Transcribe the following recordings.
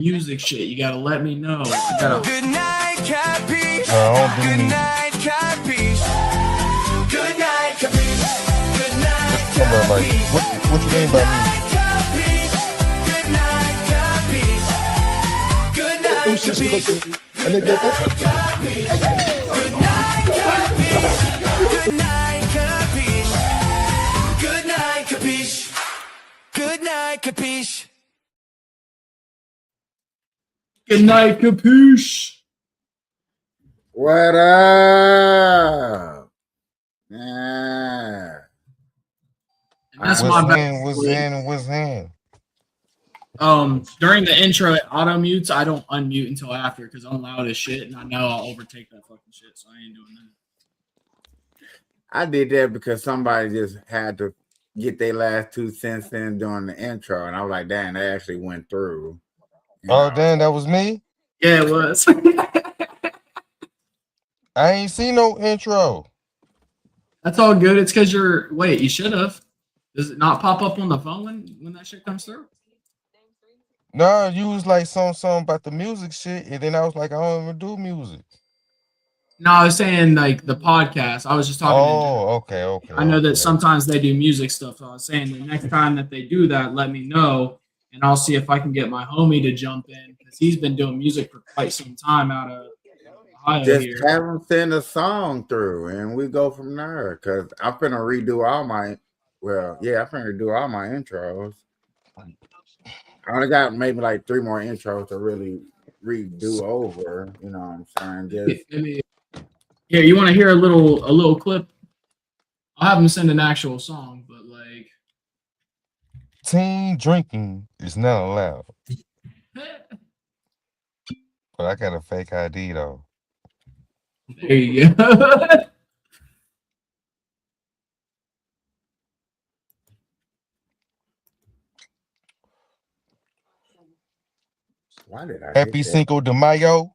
music shit. You gotta let me know. Goodnight Kapeash. I don't do music. Goodnight Kapeash. Goodnight Kapeash. Goodnight Come on, like, Kapeash. what you mean by music? Goodnight Kapeash. Goodnight Kapeash. Goodnight Kapeash. Goodnight Kapeash. Goodnight Kapeash. Goodnight Kapeash. Goodnight Kapeash. What up? Yeah. And that's What's my in? What's in? And what's in? During the intro, it auto mutes. I don't unmute until after because I'm loud as shit, and I know I'll overtake that fucking shit. So I ain't doing that. I did that because somebody just had to get their last 2 cents in during the intro, and I was like, "Damn, they actually went through." Oh, damn, that was me. Yeah, it was. I ain't see no intro. That's all good. It's because you're. Wait, you should have. Does it not pop up on the phone when that shit comes through? No, you was like something about the music shit, and then I was like, I don't even do music. No, I was saying like the podcast. I was just talking. Okay. I know that sometimes they do music stuff. So I was saying the next time that they do that, let me know, and I'll see if I can get my homie to jump in because he's been doing music for quite some time out of Ohio Just here. have them send a song through, and we go from there. Cause I'm finna redo all my. Well, yeah, I'm finna do all my intros. I only got maybe like 3 more intros to really redo over. You know what I'm saying? Just Here, you want to hear a little clip? I'll have him send an actual song, but like Teen drinking is not allowed. But I got a fake ID though. There you go. why did I? Happy Cinco de Mayo.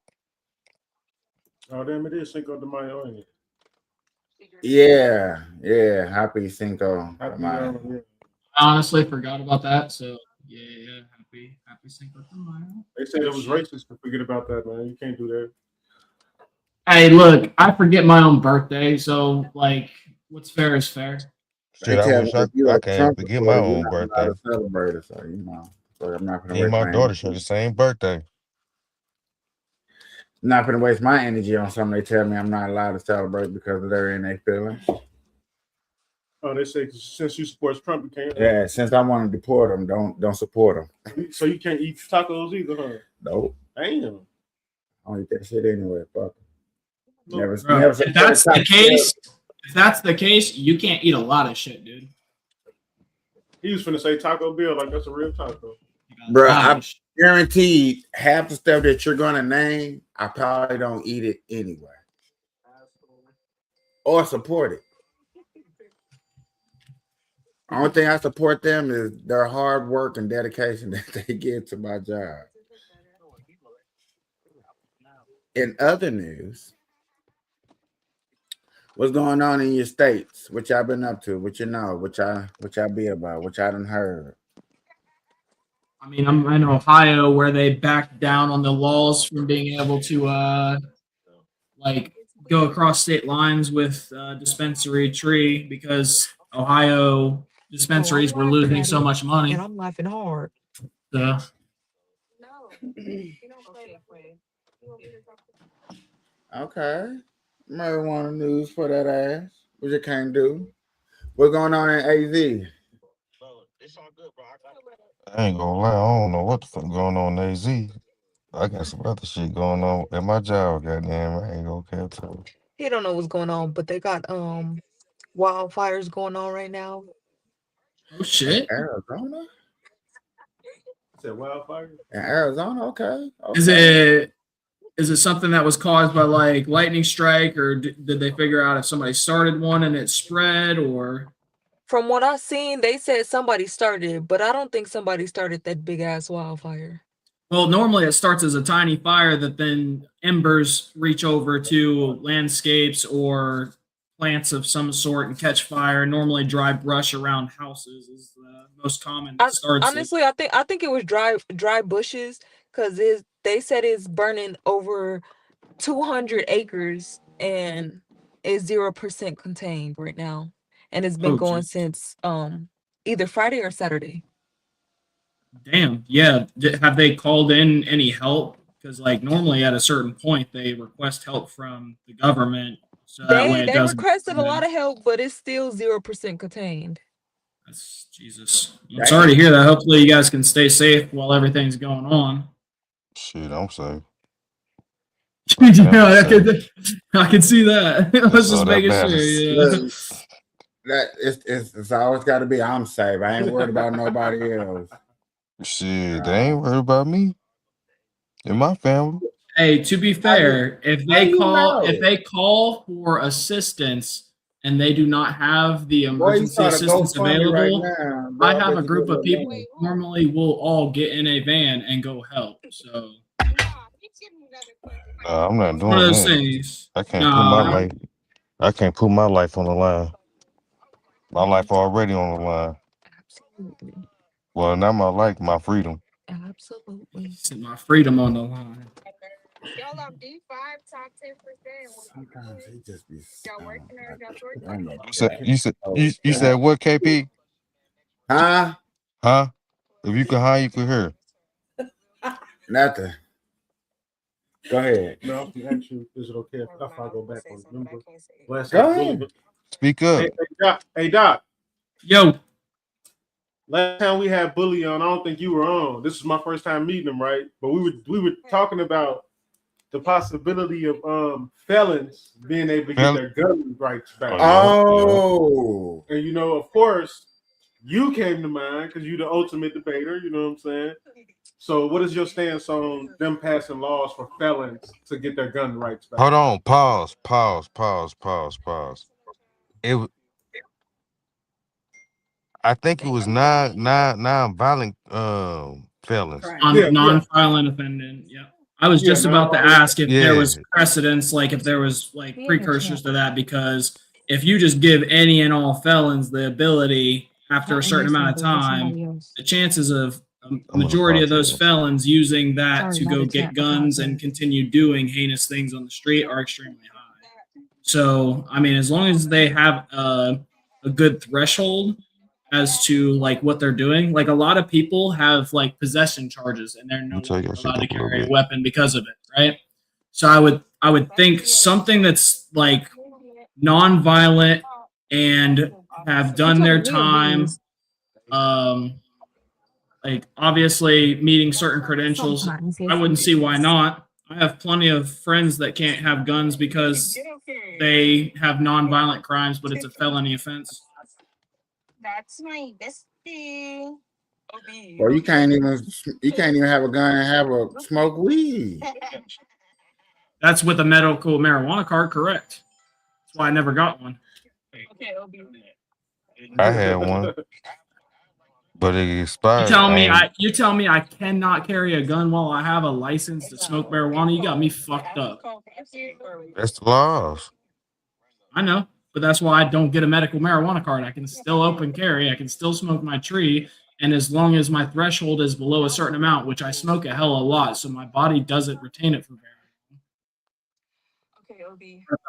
Oh, damn, it is Cinco de Mayo, ain't it? Yeah. Happy Cinco. Happy, My, I honestly forgot about that. So yeah. Happy Cinco de Mayo. they said it was racist to forget about that, man. You can't do that. Hey, look, I forget my own birthday, so like, what's fair is fair. Shit, I wish I can't forget my own birthday. Celebrate it, so you know. So I'm not gonna. Me and my daughter share the same birthday. I'm not gonna waste my energy on something they tell me I'm not allowed to celebrate because they're in their feelings. Oh, they say since you support Trump, you can't. Yeah, since I want to deport them, don't support them. So you can't eat tacos either, huh? Nope. Damn. I don't eat that shit anyway. Fuck. Never. If that's the case, you can't eat a lot of shit, dude. He was finna say Taco Bell like that's a real taco. Bro, I'm guaranteed half the stuff that you're gonna name, I probably don't eat it anyway. Or support it. Only thing I support them is their hard work and dedication that they give to my job. In other news, what's going on in your states? What y'all been up to? What you know? What y'all be about? What y'all done heard? I mean, I'm in Ohio where they backed down on the laws from being able to like go across state lines with dispensary tree because Ohio dispensaries were losing so much money. And I'm laughing hard. So. Okay. Maybe want the news for that ass. What you can't do? What's going on in AZ? I ain't gonna lie, I don't know what the fuck going on in AZ. I got some other shit going on at my job, goddamn. I ain't gonna care to. He don't know what's going on, but they got wildfires going on right now. Oh shit! Arizona? Is that wildfire? In Arizona, okay. Is it something that was caused by like lightning strike, or did they figure out if somebody started one and it spread, or? From what I seen, they said somebody started it, but I don't think somebody started that big ass wildfire. Well, normally it starts as a tiny fire that then embers reach over to landscapes or plants of some sort and catch fire. Normally dry brush around houses is the most common. Honestly, I think it was dry bushes because they said it's burning over 200 acres and is 0% contained right now, and it's been Oh, going geez. since either Friday or Saturday. Damn. Yeah. Have they called in any help? Because like normally at a certain point they request help from the government, so that way it They doesn't. requested a lot of help, but it's still 0% contained. That's Jesus. I'm Damn. sorry to hear that. Hopefully you guys can stay safe while everything's going on. Shit, I'm safe. Yeah, I can see that. I was That's just all that making sure. matters. Yeah. Look, that it's always got to be I'm safe. I ain't worried about nobody else. Shit, they ain't worried about me and my family. Hey, to be How you, fair, how you know? if they call for assistance and they do not have the Boy, you emergency start a assistance GoFundMe right available, now. Boy, I I have bet a you group get a of little people money. who normally will all get in a van and go help. So Nah, I'm not it's one of doing those that. things. I can't put my Nah, life. I can't put my life on the line. My life already on the line. Absolutely. Well, not my life, my freedom. Absolutely. set my freedom on the line. Sometimes he just be. I know. You said what, KP? Huh? Huh? If you could hide, you could hear. Nothing. Go ahead. No, I'm gonna ask you, is it okay if I go back on? Remember last Go time? ahead. Speak up. Hey, Doc. Yo, Last time we had Bully on, I don't think you were on. This is my first time meeting him, right? But we were talking about the possibility of felons being able to get their gun rights back. Oh. And you know, of course, you came to mind because you're the ultimate debater. You know what I'm saying? So, what is your stance on them passing laws for felons to get their gun rights back? Hold on. Pause. I think it was non-violent felons. Non-violent offendant. Yeah. I was just about to ask if there was precedence, like if there was like precursors to that, because if you just give any and all felons the ability after a certain amount of time, the chances of a majority of those felons using that to go get guns and continue doing heinous things on the street are extremely high. So, I mean, as long as they have a good threshold as to like what they're doing, like a lot of people have like possession charges and they're no longer allowed to carry a weapon because of it, right? So I would think something that's like non-violent and have done their time, like obviously meeting certain credentials, I wouldn't see why not. I have plenty of friends that can't have guns because they have non-violent crimes, but it's a felony offense. That's my bestie. Or you can't even have a gun and have a smoke weed. That's with a medical marijuana card, correct? That's why I never got one. I had one, but it expired. You tell me I cannot carry a gun while I have a license to smoke marijuana. You got me fucked up. That's the laws. I know, but that's why I don't get a medical marijuana card. I can still open carry. I can still smoke my tree. And as long as my threshold is below a certain amount, which I smoke a hell of a lot, so my body doesn't retain it for very long.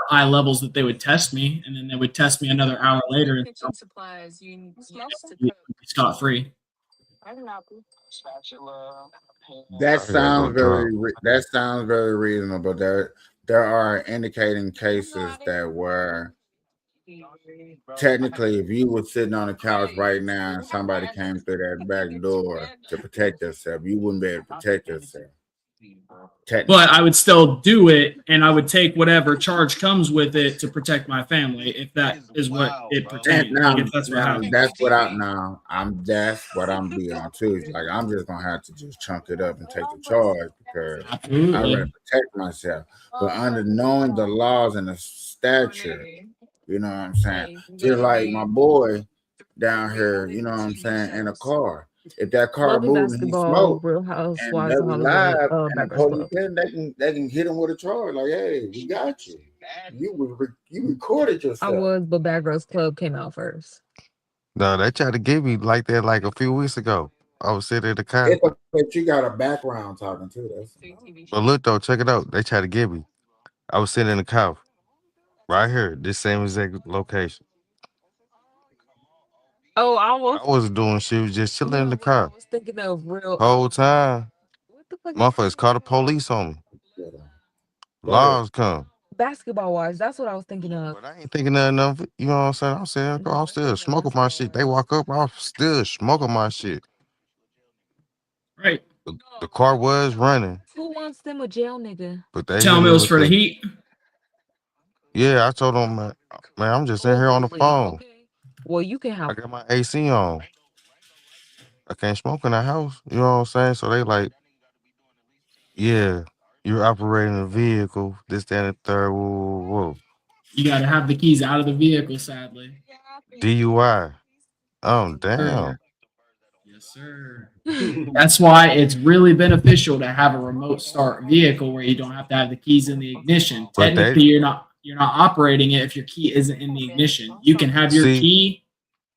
High levels that they would test me, and then they would test me another hour later and supplies you scot free. That sounds very reasonable. There are indicating cases that were technically, if you were sitting on the couch right now and somebody came through that back door to protect yourself, you wouldn't be able to protect yourself. But I would still do it, and I would take whatever charge comes with it to protect my family, if that is what it pertains. That's what I'm be on too. Like I'm just gonna have to just chunk it up and take the charge because I gotta protect myself. But under knowing the laws and the statute, you know what I'm saying? Just like my boy down here, you know what I'm saying, in a car. If that car moves and he smoke and they're live and the police they can hit him with a charge. Like, hey, we got you. You recorded yourself. I was, but Bad Girls Club came out first. No, they tried to get me like that like a few weeks ago. I was sitting in the car. It's but you got a background talking too. That's But look though, check it out. They tried to get me. I was sitting in the car right here, this same exact location. Oh, I wasn't doing shit, was just chilling in the I car. was thinking of real. Whole time, What the fuck? motherfuckers called the police on me. good. Laws come. Basketball wise, that's what I was thinking of. But I ain't thinking nothing of it. You know what I'm saying? I'm saying, bro, I'm still smoking my shit. They walk up, I'm still smoking my shit. Right. The car was running, Who wants them a jail nigga? but they Tell hit him it me was with for the the heat. yeah. I told them, man, I'm just in here on the Hopefully, phone. okay. Well, you can I have. got my AC on. I can't smoke in the house. You know what I'm saying? So they like, yeah, you're operating a vehicle, this, that, and the third. Whoa, whoa, whoa. You got to have the keys out of the vehicle, sadly. DUI. Oh, Sir. damn. Yes, sir. That's why it's really beneficial to have a remote start vehicle where you don't have to have the keys in the ignition. But they Technically, you're not operating it if your key isn't in the ignition. You can have your see, key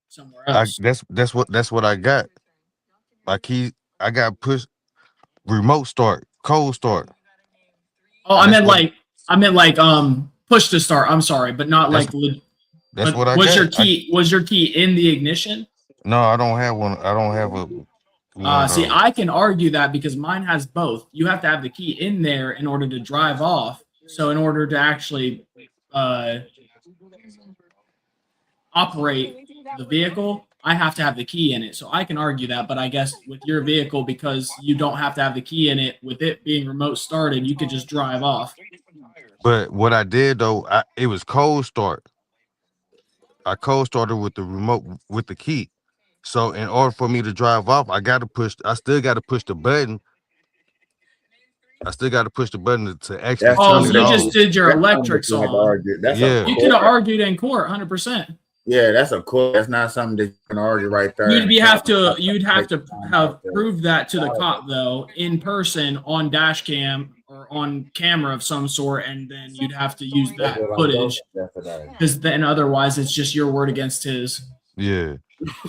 somewhere else. that's what I got. My key, I got push remote start, cold start. Oh, And I meant like push to start. I'm sorry, but not That's- like. that's But what I was your got. key was your key in the ignition? No, I don't have one. I don't have a one of See, those. I can argue that because mine has both. You have to have the key in there in order to drive off. So in order to actually operate the vehicle, I have to have the key in it. So I can argue that, but I guess with your vehicle, because you don't have to have the key in it, with it being remote started, you could just drive off. But what I did though, it was cold start. I cold started with the remote with the key. So in order for me to drive off, I still gotta push the button. I still gotta push the button to actually That's Oh, turn so it you something off. just did your that's something that electrics you have to on. argue. That's Yeah. You a could have court. argued in court, 100%. Yeah, that's a court. That's not something that you can argue right there. You'd have to have proved that to the cop though in person on dash cam or on camera of some sort, and then you'd have to use that footage because then otherwise it's just your word against his. Yeah.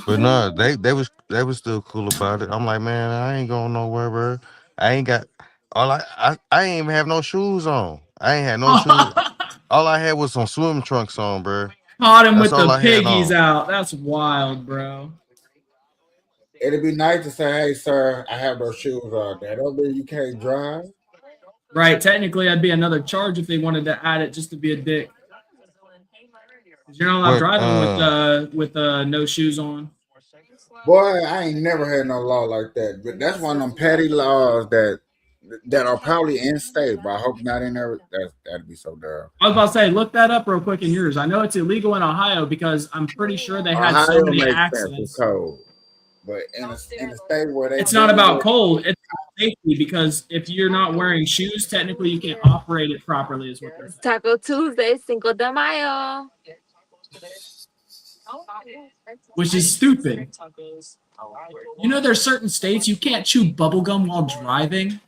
But no, they was still cool about it. I'm like, man, I ain't going nowhere, bro. I ain't got I ain't even have no shoes on. I ain't had no shoes. All I had was some swim trunks on, bro. Caught him That's with all the I had piggies on. out. That's wild, bro. It'd be nice to say, "Hey, sir, I have those shoes on." That don't mean you can't drive. Right. Technically, I'd be another charge if they wanted to add it just to be a dick. 'Cause you're not allowed But driving with no shoes on. Boy, I ain't never had no law like that. But that's one of them petty laws that are probably in state, but I hope not in there. That'd be so dumb. I was about to say, look that up real quick in yours. I know it's illegal in Ohio because I'm pretty sure they had so Ohio many makes sense. accidents. It's cold, but in a state where they It's not about cold. It's safety because if you're not wearing shoes, technically you can't operate it properly. Is what they're saying. Taco Tuesday, Cinco de Mayo. Which is stupid. You know, there's certain states you can't chew bubblegum while driving.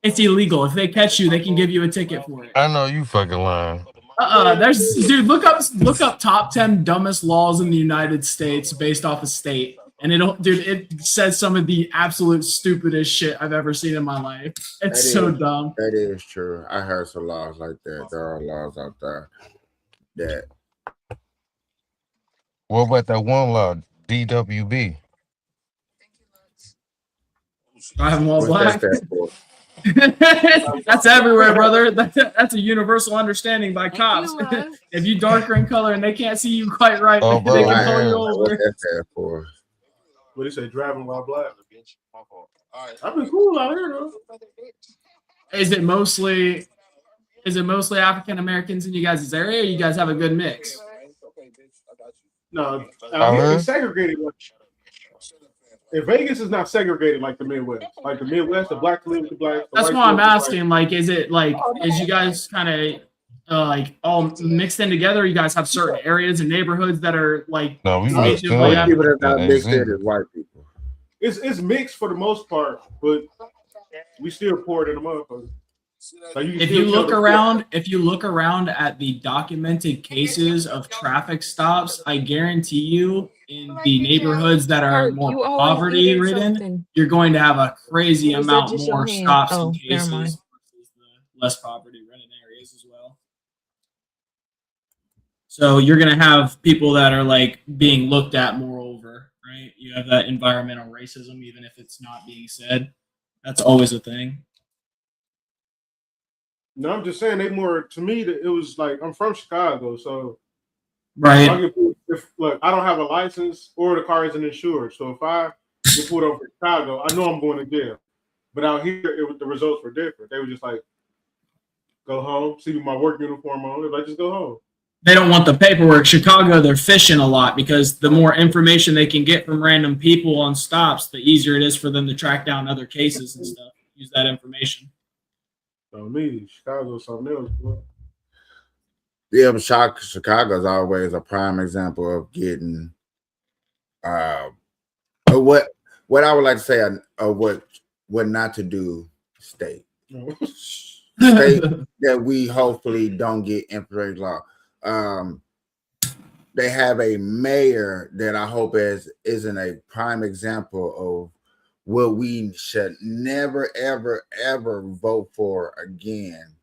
It's illegal. If they catch you, they can give you a ticket for it. I know you fucking lying. There's dude. Look up top 10 dumbest laws in the United States based off a state, and it says some of the absolute stupidest shit I've ever seen in my life. It's so dumb. That is true. I heard some laws like that. There are laws out there that. What about that one law, DWB? Driving while black. That for? That's everywhere, brother. That's a universal understanding by cops. If you darker in color and they can't see you quite right, Oh, bro, they I can pull you am. over. What's that for? What do you say? Driving while black. I've been cool out here though. Is it mostly African Americans in you guys' area, or you guys have a good mix? No, it's segregated. In Vegas is not segregated like the Midwest. Like the Midwest, the black live with the black. That's why I'm asking. Like, is it like, is you guys kind of like all mixed in together? You guys have certain areas and neighborhoods that are like. No, we Most people that's not mixed in is white people. It's mixed for the most part, but we still poor than a motherfucker. Like you can If still you tell look the around, if you look around at the documented cases of traffic stops, I guarantee you, in the neighborhoods that are Kirk, more you always poverty eating ridden, something. you're going to have a crazy Or is that amount just your more hand? stops and Oh, never mind. cases versus the less poverty ridden areas as well. So you're going to have people that are like being looked at moreover, right? You have that environmental racism, even if it's not being said. That's always a thing. No, I'm just saying they more to me. It was like I'm from Chicago, so Right. if look, I don't have a license or the car isn't insured. So if I get pulled over in Chicago, I know I'm going to jail. But out here, the results were different. They were just like, go home, see my work uniform on. They're like, just go home. They don't want the paperwork. Chicago, they're fishing a lot because the more information they can get from random people on stops, the easier it is for them to track down other cases and stuff. Use that information. So me, Chicago's something else. Bro. Yeah, but Chicago's always a prime example of getting what I would like to say what not to do state. State that we hopefully don't get infrared law. They have a mayor that I hope isn't a prime example of what we should never, ever, ever vote for again.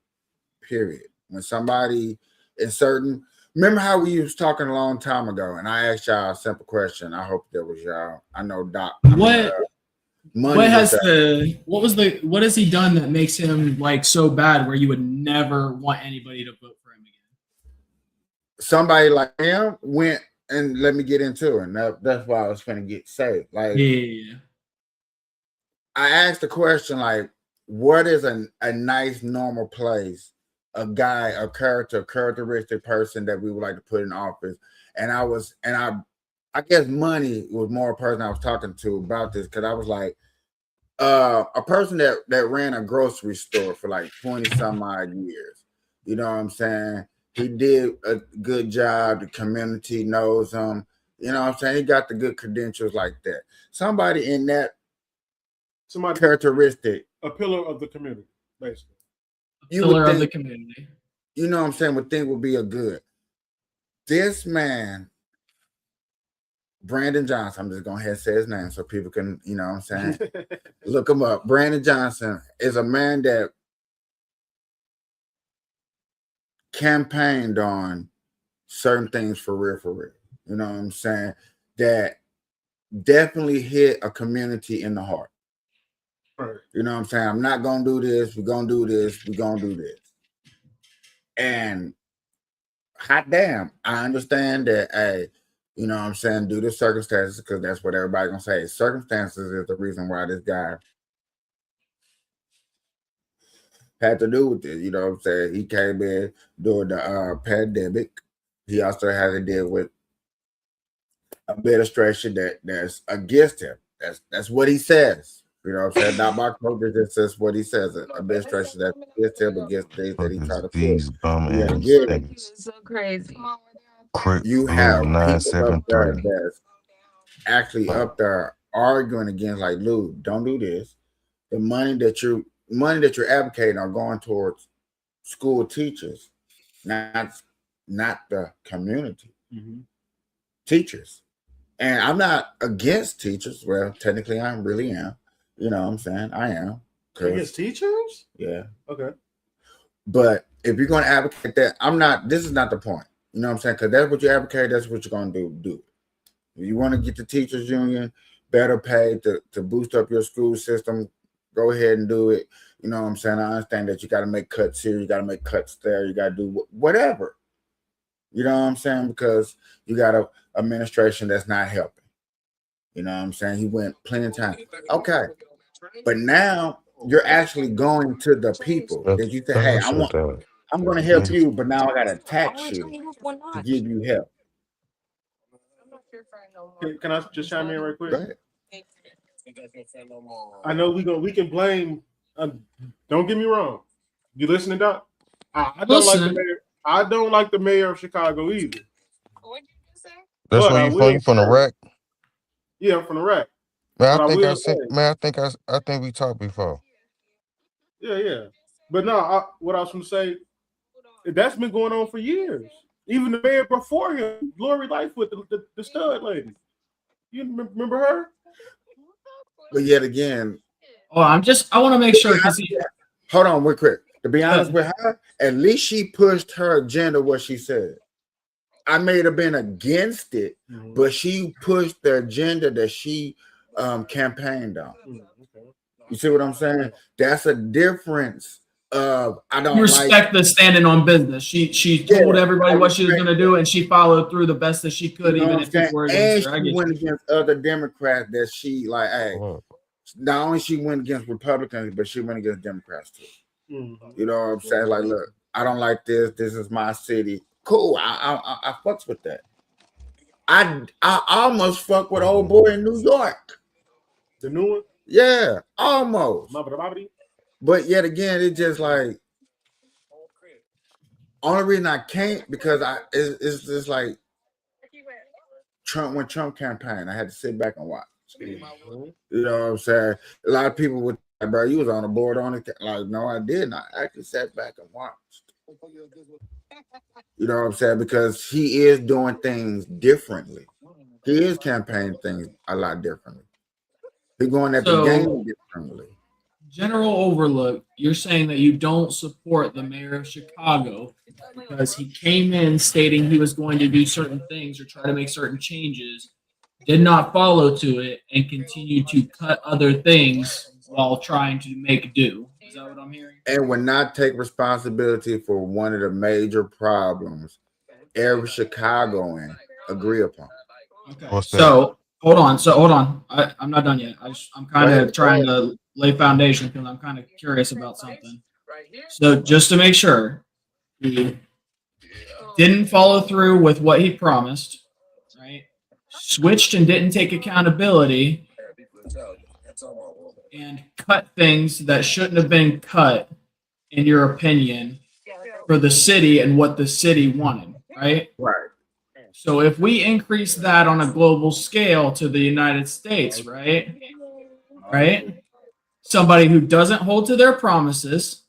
Period. When somebody is certain, remember how we was talking a long time ago, and I asked y'all a simple question. I hope that was y'all. I know Doc. What has what has he done that makes him like so bad where you would never want anybody to vote for him again? Somebody like him went and let me get into it. And that's why I was finna get saved. Like, yeah. I asked the question like, what is a nice normal place? A guy, a characteristic person that we would like to put in office. And I guess money was more a person I was talking to about this because I was like, a person that ran a grocery store for like 20 some odd years. You know what I'm saying? He did a good job. The community knows him. You know what I'm saying? He got the good credentials like that. Somebody in that characteristic. A pillar of the community, basically. Pillar of the community. You know what I'm saying? Would think would be a good. This man, Brandon Johnson, I'm just going ahead and say his name so people can, you know what I'm saying? Look him up. Brandon Johnson is a man that campaigned on certain things for real. You know what I'm saying? That definitely hit a community in the heart. Right. You know what I'm saying? I'm not going to do this. We're going to do this. We're going to do this. And hot damn, I understand that, hey, you know what I'm saying, due to circumstances, because that's what everybody's going to say. Circumstances is the reason why this guy had to do with this. You know what I'm saying? He came in during the pandemic. He also had to deal with administration that's against him. That's what he says. You know what I'm saying? Not my quote, just says what he says. Administration that's against him, against things that he tried to these push. bum Yeah, ass again, niggas. So crazy. you Blue have people up there 973. that's actually up there arguing against like, Lou, don't do this. The money that you're advocating are going towards school teachers, not the community. Mm-hmm. Teachers. And I'm not against teachers. Well, technically I really am. You know what I'm saying? I am. Against teachers? Yeah. Okay. But if you're going to advocate that, this is not the point. You know what I'm saying? Because that's what you advocate, that's what you're going to do. If you want to get the teachers union better paid to boost up your school system, go ahead and do it. You know what I'm saying? I understand that you got to make cuts here, you got to make cuts there, you got to do whatever. You know what I'm saying? Because you got an administration that's not helping. You know what I'm saying? He went plenty of time. Okay. But now you're actually going to the people. That you say, hey, I'm going to help you, but now I got to tax you to give you help. Can I just chime in right quick? Go ahead. I know we can blame. Don't get me wrong. You listening, Doc? I don't like the mayor. I don't like the mayor of Chicago either. What did you say? That's where you from? You from the rack? Yeah, I'm from the rack. Man, I think we talked before. Yeah. But no, what I was going to say, that's been going on for years. Even the mayor before him, Lori Lightfoot, the stud lady. You remember her? But yet again, Oh, I want to make sure because hold on, real quick. To be honest with her, at least she pushed her agenda. What she said, I may have been against it, but she pushed the agenda that she campaigned on. You see what I'm saying? That's a difference. I don't respect the standing on business. She told everybody what she was going to do, and she followed through the best that she could, even if people were against her. And she went against other Democrats that she like. Hey, not only she went against Republicans, but she went against Democrats too. You know what I'm saying? Like, look, I don't like this. This is my city. Cool. I fucks with that. I almost fuck with old boy in New York. The new one? Yeah, almost. But yet again, it's just like only reason I can't because it's just like Trump campaigned. I had to sit back and watch. You know what I'm saying? A lot of people would like, bro, you was on the board on it. Like, no, I didn't. I actually sat back and watched. You know what I'm saying? Because he is doing things differently. He is campaigning things a lot differently. He's going at the game differently. General overlook, you're saying that you don't support the mayor of Chicago because he came in stating he was going to do certain things or try to make certain changes, did not follow to it, and continued to cut other things while trying to make do. Is that what I'm hearing? And would not take responsibility for one of the major problems every Chicagoan agree upon. Okay. So hold on. I'm not done yet. I'm kind of trying to lay foundation because I'm kind of curious about something. So just to make sure, he didn't follow through with what he promised, right? Switched and didn't take accountability and cut things that shouldn't have been cut, in your opinion, for the city and what the city wanted, right? Right. So if we increase that on a global scale to the United States, right? Somebody who doesn't hold to their promises.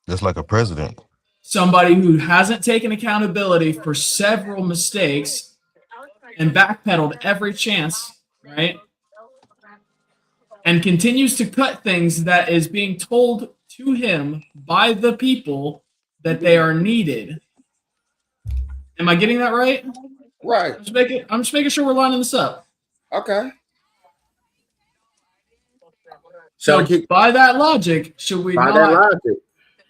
Just like a president. Somebody who hasn't taken accountability for several mistakes and backpedaled every chance, right? And continues to cut things that is being told to him by the people that they are needed. Am I getting that right? Right. I'm just making sure we're lining this up. Okay. So by that logic,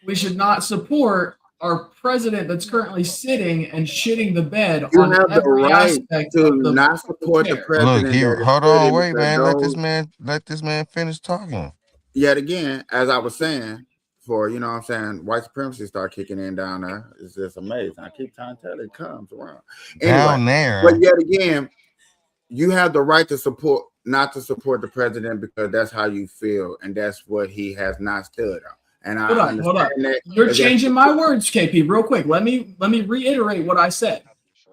we should not support our president that's currently sitting and shitting the bed you on have every the right aspect to of the not support the president. Look here, hold on, wait, man. Let this man finish talking. Yet again, as I was saying, for you know what I'm saying, white supremacy start kicking in down there. It's just amazing. I keep trying to tell it comes around. Anyway, down there. But yet again, you have the right to not to support the president because that's how you feel, and that's what he has not stood on. And I understand that. You're changing my words, KP, real quick. Let me reiterate what I said.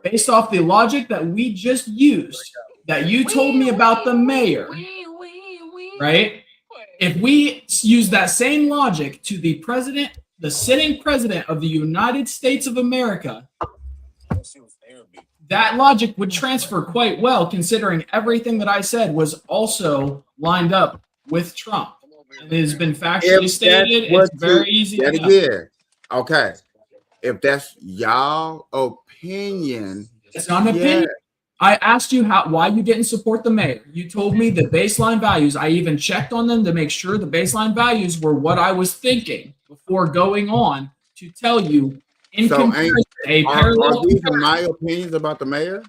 Based off the logic that we just used, that you told me about the mayor, right? If we use that same logic to the president, the sitting president of the United States of America, that logic would transfer quite well, considering everything that I said was also lined up with Trump. It has been factually stated. It's very easy to know. Okay. If that's y'all opinion. It's not an opinion. I asked you why you didn't support the mayor. You told me the baseline values. I even checked on them to make sure the baseline values were what I was thinking before going on to tell you in comparison, are these my opinions about the mayor?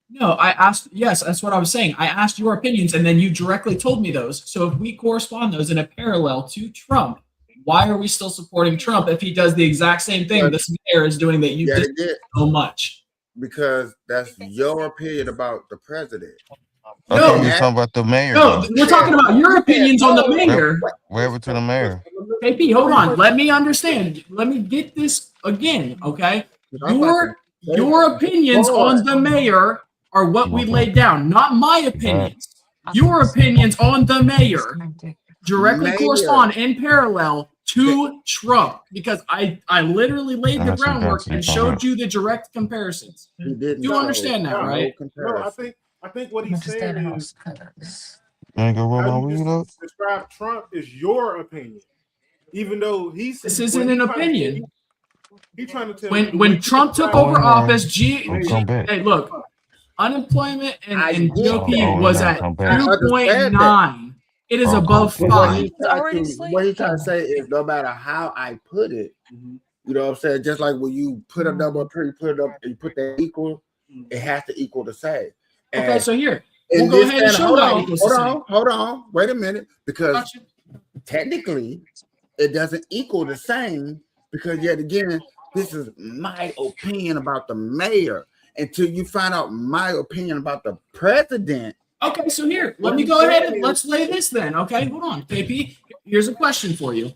No, I asked. Yes, that's what I was saying. I asked your opinions, and then you directly told me those. So if we correspond those in a parallel to Trump, why are we still supporting Trump if he does the exact same thing this mayor is doing that you did so much? Because that's your opinion about the president. No, we're talking about the mayor. No, we're talking about your opinions on the mayor. Wherever to the mayor. KP, hold on. Let me understand. Let me get this again, okay? Your opinions on the mayor are what we laid down, not my opinions. Your opinions on the mayor directly correspond in parallel to Trump because I literally laid the Gotcha, groundwork gotcha, and gotcha. showed you the direct comparisons. He didn't. You show understand that, no, right? No No, comparison. I think what he's saying is You ain't gonna roll how my you weed up? describe Trump is your opinion, even though This isn't an opinion. He's trying to tell you the way When you Trump took describe over Oh, office, come back. hey, look, unemployment I and get GOP that. was Oh, at come back. I understand that. 2.9. It is Oh, above come But what 5. he's He's already what asleep. he's trying to say is no matter how I put it, you know what I'm saying? Just like when you put a number up here, you put it up, you put that equal, it has to equal the same. Okay, And so here, in we'll go this ahead and stand- show hold why it on, equals hold the same. on, hold on, wait a minute, because Gotcha. technically it doesn't equal the same because yet again, this is my opinion about the mayor. Until you find out my opinion about the president, Okay, so here, let me go ahead and let's lay this then. Okay, hold on, KP. Here's a question for you.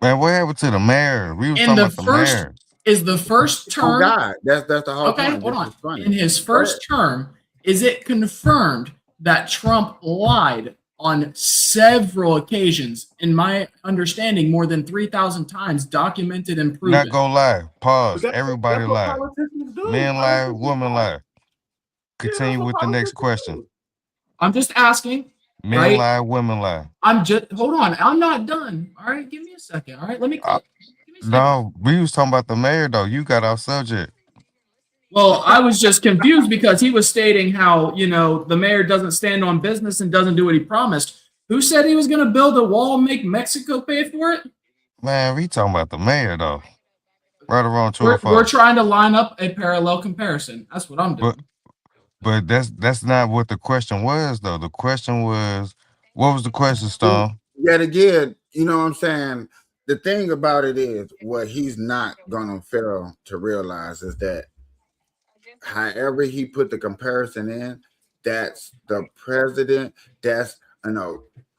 Man, what happened to the mayor? We was In talking the about the first mayor. is the first oh term. God, that's the whole Okay, point. hold This on. is funny. In his first term, is it confirmed that Trump lied on several occasions? In my understanding, more than 3,000 times, documented and proven. Not gonna lie. Pause. But Everybody that's what lie. politicians do. Men lie, women lie. Yeah, Continue that's with what the next politicians question. do. I'm just asking. Men Right? lie, women lie. I'm just hold on. I'm not done. All right, give me a second. All right, let me Uh, give me a second. No, we was talking about the mayor though. You got off subject. Well, I was just confused because he was stating how, the mayor doesn't stand on business and doesn't do what he promised. Who said he was going to build a wall and make Mexico pay for it? Man, we talking about the mayor though. Right around true or We're false. trying to line up a parallel comparison. That's what I'm doing. But that's not what the question was though. The question was, what was the question, Stone? Yet again, you know what I'm saying? The thing about it is what he's not gonna fail to realize is that however he put the comparison in, that's the president, that's an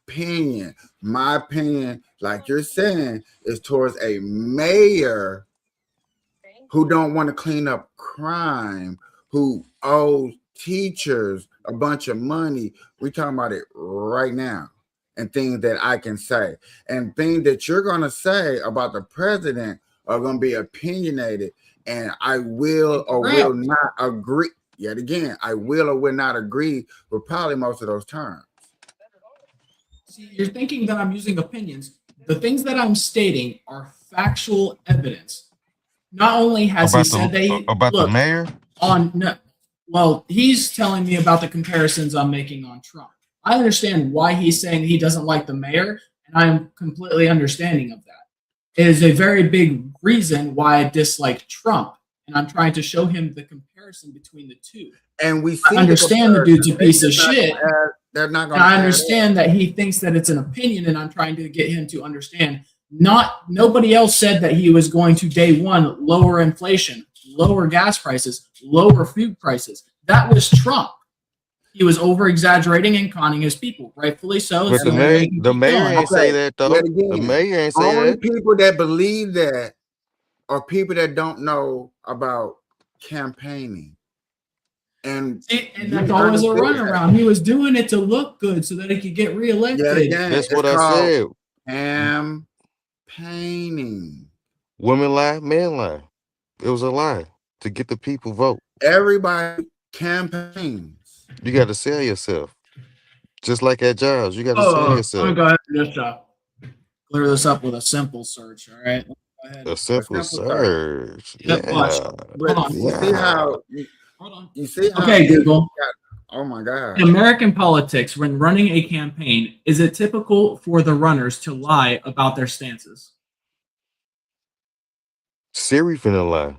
opinion. My opinion, like you're saying, is towards a mayor who don't want to clean up crime, who owes teachers a bunch of money. We're talking about it right now. And things that I can say. And things that you're gonna say about the president are gonna be opinionated. And I will or will not agree. Yet again, I will or will not agree with probably most of those terms. See, you're thinking that I'm using opinions. The things that I'm stating are factual evidence. Not only has he said that he the mayor? Well, he's telling me about the comparisons I'm making on Trump. I understand why he's saying he doesn't like the mayor, and I'm completely understanding of that. It is a very big reason why I dislike Trump, and I'm trying to show him the comparison between the two. And we see I understand the dude's a piece of shit. They're not And I understand that he thinks that it's an opinion, and I'm trying to get him to understand. Nobody else said that he was going to day one lower inflation, lower gas prices, lower food prices. That was Trump. He was over exaggerating and conning his people, rightfully so. But the mayor ain't say that though. The mayor ain't say only that. people that believe that are people that don't know about campaigning. And that's always a runaround. He was doing it to look good so that he could get reelected. Yeah, again, that's what I said. Campaigning. Women lie, men lie. It was a lie to get the people vote. Everybody campaigns. You got to sell yourself. Just like at jobs, you got to sell yourself. I'm going to go ahead and just clear this up with a simple search. All right. A simple search. Yep, Yeah. But you see how you see how okay, Google. Oh my God. In American politics, when running a campaign, is it typical for the runners to lie about their stances? Siri finna lie.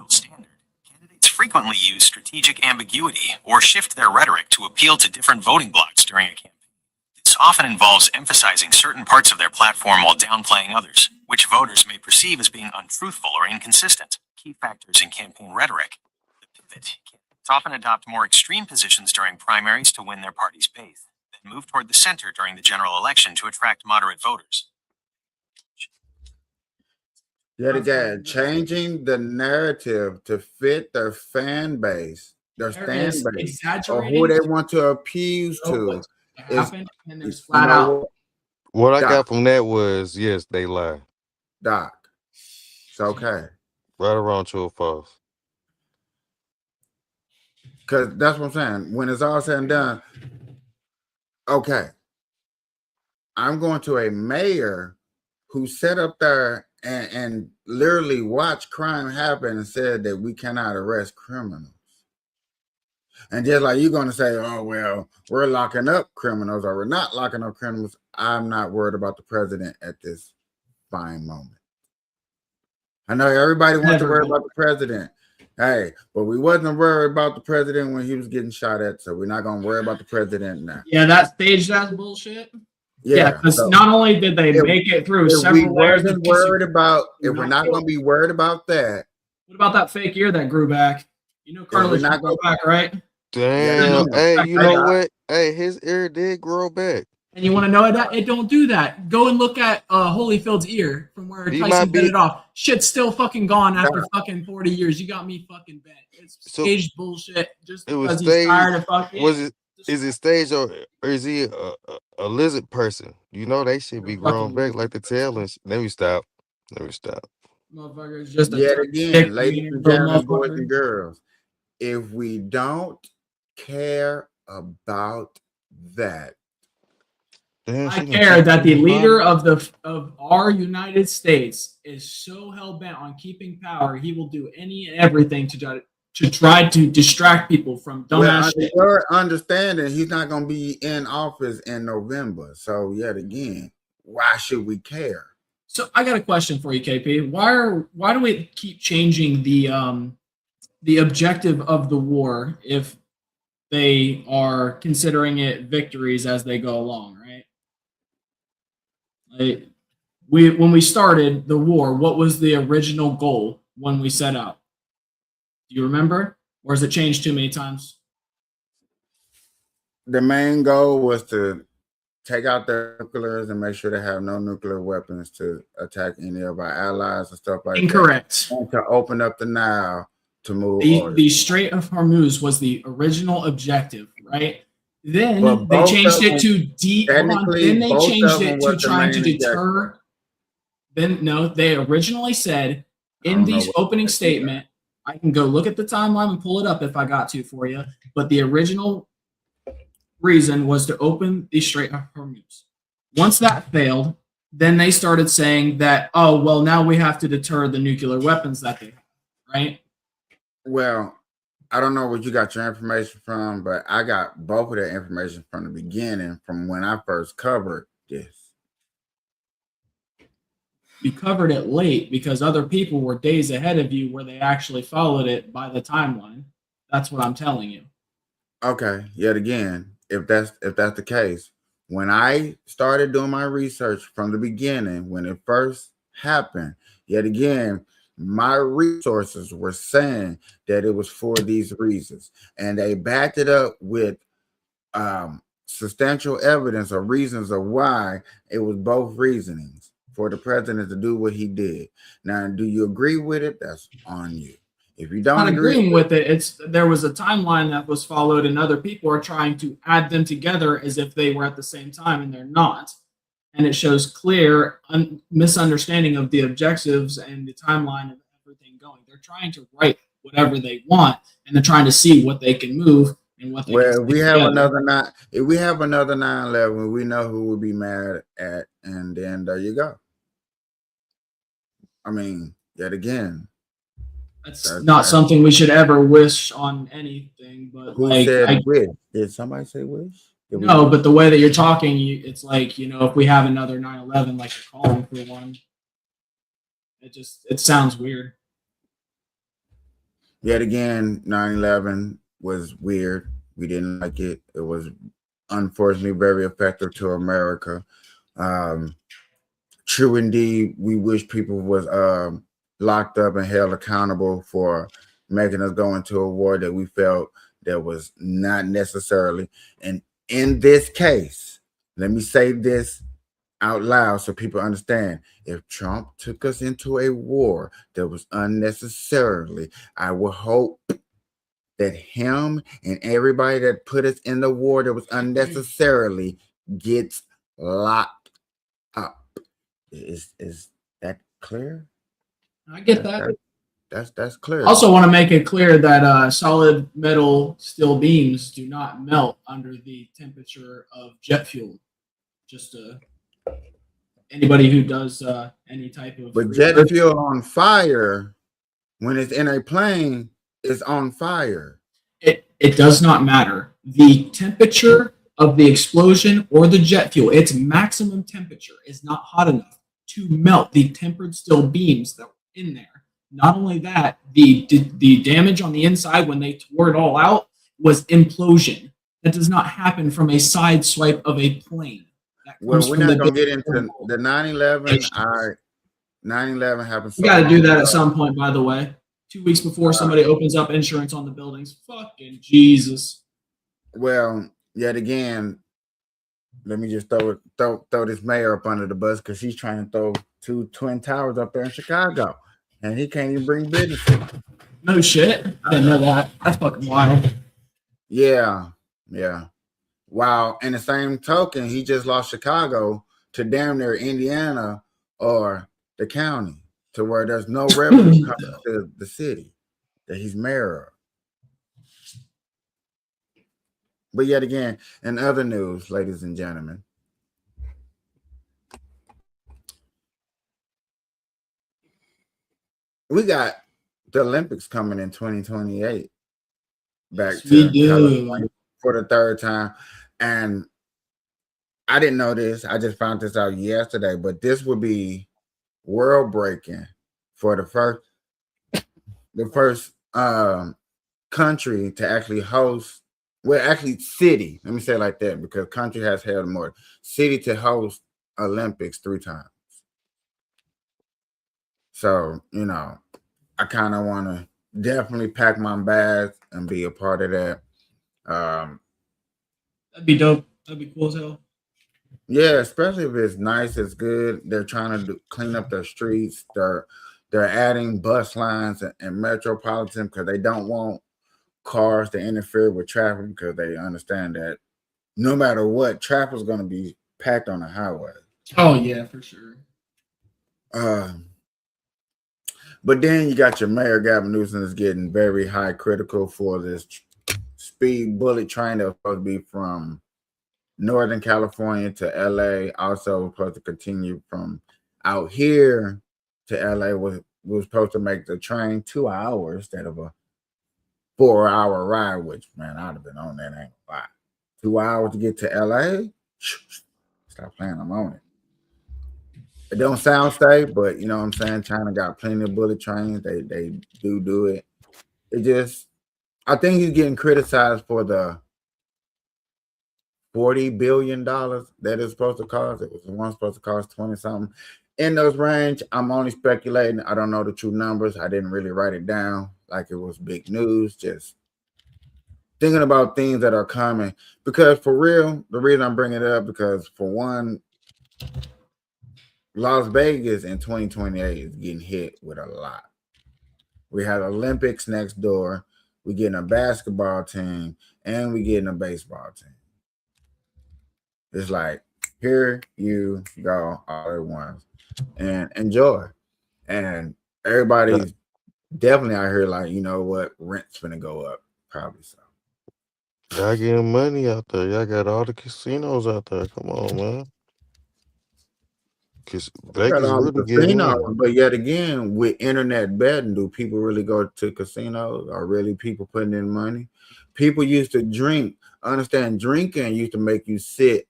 Standard. Candidates frequently use strategic ambiguity or shift their rhetoric to appeal to different voting blocs during a campaign. This often involves emphasizing certain parts of their platform while downplaying others, which voters may perceive as being untruthful or inconsistent. Key factors in campaign rhetoric. The pivot. Candidates often adopt more extreme positions during primaries to win their party's base, then move toward the center during the general election to attract moderate voters. Yet again, changing the narrative to fit their fan base, their stand base, or who they want to appease to. Happened, and there's flat out. What I Doc, got from that was yes, they lie. Doc. It's okay. Right around 205. Because that's what I'm saying. When it's all said and done, okay, I'm going to a mayor who sat up there and literally watched crime happen and said that we cannot arrest criminals. And just like you're going to say, oh, well, we're locking up criminals or we're not locking up criminals, I'm not worried about the president at this fine moment. I know everybody wants to worry about the president. Hey, but we wasn't worried about the president when he was getting shot at, so we're not going to worry about the president now. Yeah, that staged ass bullshit. Yeah, Yeah, because so not only did they if- make it through if we several layers of wasn't worried about, we're if we're not not going to be worried about that, what about that fake ear that grew back? You know, we're cartilage not grew back, right? Damn. Yeah. Hey, you I know got- what? Hey, his ear did grow back. And you want to know that it don't do that? Go and look at Holyfield's ear from where He Tyson might be- bit it off. Shit's still fucking gone after Nah. fucking 40 years. You got me fucking bent. It's So- staged bullshit. Just It was because he's staged. tired of fucking. Was it? Is it stage or is he a lizard person? You know they should be grown back like the tail. And let me stop. Let me stop. Motherfucker is just a Yet dick again, ladies wiener and little gentlemen, boys motherfucker. and girls, if we don't care about that, Damn, I she done care took that the me leader behind. of our United States is so hell bent on keeping power, he will do any and everything to try to distract people from well, dumbass under shit. your understanding, he's not going to be in office in November. So, yet again, why should we care? So I got a question for you, KP. Why do we keep changing the objective of the war if they are considering it victories as they go along, right? Like, when we started the war, what was the original goal when we set out? Do you remember? Or has it changed too many times? The main goal was to take out their nuclears and make sure they have no nuclear weapons to attack any of our allies and stuff like Incorrect. that. And to open up the Nile to move The Strait of Hormuz was the original objective, right? Then But they both changed of it them- to technically, then they both changed of them it to was the trying to main deter. Then no, they originally said I in don't know the what opening they said. statement, I can go look at the timeline and pull it up if I got to for you. But the original reason was to open the Strait of Hormuz. Once that failed, then they started saying that, oh, well, now we have to deter the nuclear weapons that they have, right? Well, I don't know where you got your information from, but I got both of that information from the beginning, from when I first covered this. You covered it late because other people were days ahead of you where they actually followed it by the timeline. That's what I'm telling you. Okay, yet again, if that's the case, when I started doing my research from the beginning, when it first happened, yet again, my resources were saying that it was for these reasons, and they backed it up with substantial evidence or reasons of why it was both reasonings for the president to do what he did. Now, do you agree with it? That's on you. If you don't Not agree agreeing with it. There was a timeline that was followed, and other people are trying to add them together as if they were at the same time, and they're not. And it shows clear misunderstanding of the objectives and the timeline of everything going. They're trying to write whatever they want, and they're trying to see what they can move and what they can well, stick we have together. another nine. If we have another 9/11, we know who we'll be mad at, and then there you go. I mean, yet again, That's not something we should ever wish on anything. But who like, said wish? Did somebody say wish? Did we- no, but the way that you're talking, it's like, if we have another 9/11, like you're calling for one, it sounds weird. Yet again, 9/11 was weird. We didn't like it. It was unfortunately very effective to America. True indeed, we wish people was locked up and held accountable for making us go into a war that we felt that was not necessarily. And in this case, let me say this out loud so people understand. If Trump took us into a war that was unnecessarily, I would hope that him and everybody that put us in the war that was unnecessarily gets locked Is that clear? I get that. That's clear. I also want to make it clear that solid metal steel beams do not melt under the temperature of jet fuel. Just anybody who does any type of But jet research, fuel on fire when it's in a plane is on fire. it does not matter. The temperature of the explosion or the jet fuel, its maximum temperature is not hot enough to melt the tempered steel beams that were in there. Not only that, the damage on the inside when they tore it all out was implosion. That does not happen from a side swipe of a plane. That Well, comes we're from not the gonna big get into thermal. the 9/11. 9/11 happened You so got to do long that at ago. some point, by the way. 2 weeks before somebody opens up insurance on the buildings. Fucking Jesus. Well, yet again, let me just throw this mayor up under the bus because he's trying to throw 2 twin towers up there in Chicago, and he can't even bring business in. No shit. I didn't know that. That's fucking wild. Yeah. Wow. In the same token, he just lost Chicago to damn near Indiana or the county, to where there's no revenue coming to the city that he's mayor of. But yet again, in other news, ladies and gentlemen, we got the Olympics coming in 2028 back Yes, we to do. California for the third time. And I didn't know this. I just found this out yesterday, but this would be world breaking for the first country to actually host, well, actually city, let me say it like that, because country has held more, city to host Olympics 3 times. So, I kind of want to definitely pack my bags and be a part of that. That'd be dope. That'd be cool as hell. Yeah, especially if it's nice, it's good. They're trying to clean up their streets. They're adding bus lines and metropolitan because they don't want cars to interfere with traffic, because they understand that no matter what, traffic is going to be packed on the highway. Oh yeah, for sure. But then you got your mayor Gavin Newsom is getting very high critical for this speed bullet train that was supposed to be from Northern California to LA. Also supposed to continue from out here to LA. Was supposed to make the train 2 hours instead of a 4-hour ride, which, man, I'd have been on that, ain't gonna lie. 2 hours to get to LA? Stop playing, I'm on it. It don't sound safe, but you know what I'm saying? China got plenty of bullet trains. They do it. It just, I think he's getting criticized for the $40 billion that it's supposed to cost. It was once supposed to cost 20 something. In those range, I'm only speculating. I don't know the true numbers. I didn't really write it down like it was big news. Just thinking about things that are coming. Because for real, the reason I'm bringing it up, because for one, Las Vegas in 2028 is getting hit with a lot. We have Olympics next door. We getting a basketball team, and we getting a baseball team. It's like, here you go all at once, and enjoy. And everybody's definitely out here like, you know what, rent's gonna go up, probably so. Y'all getting money out there. Y'all got all the casinos out there. Come on, man. Cause Got Vegas all really the getting casinos, in. but yet again, with internet betting, do people really go to casinos? Are really people putting in money? People used to drink. Understand, drinking used to make you sit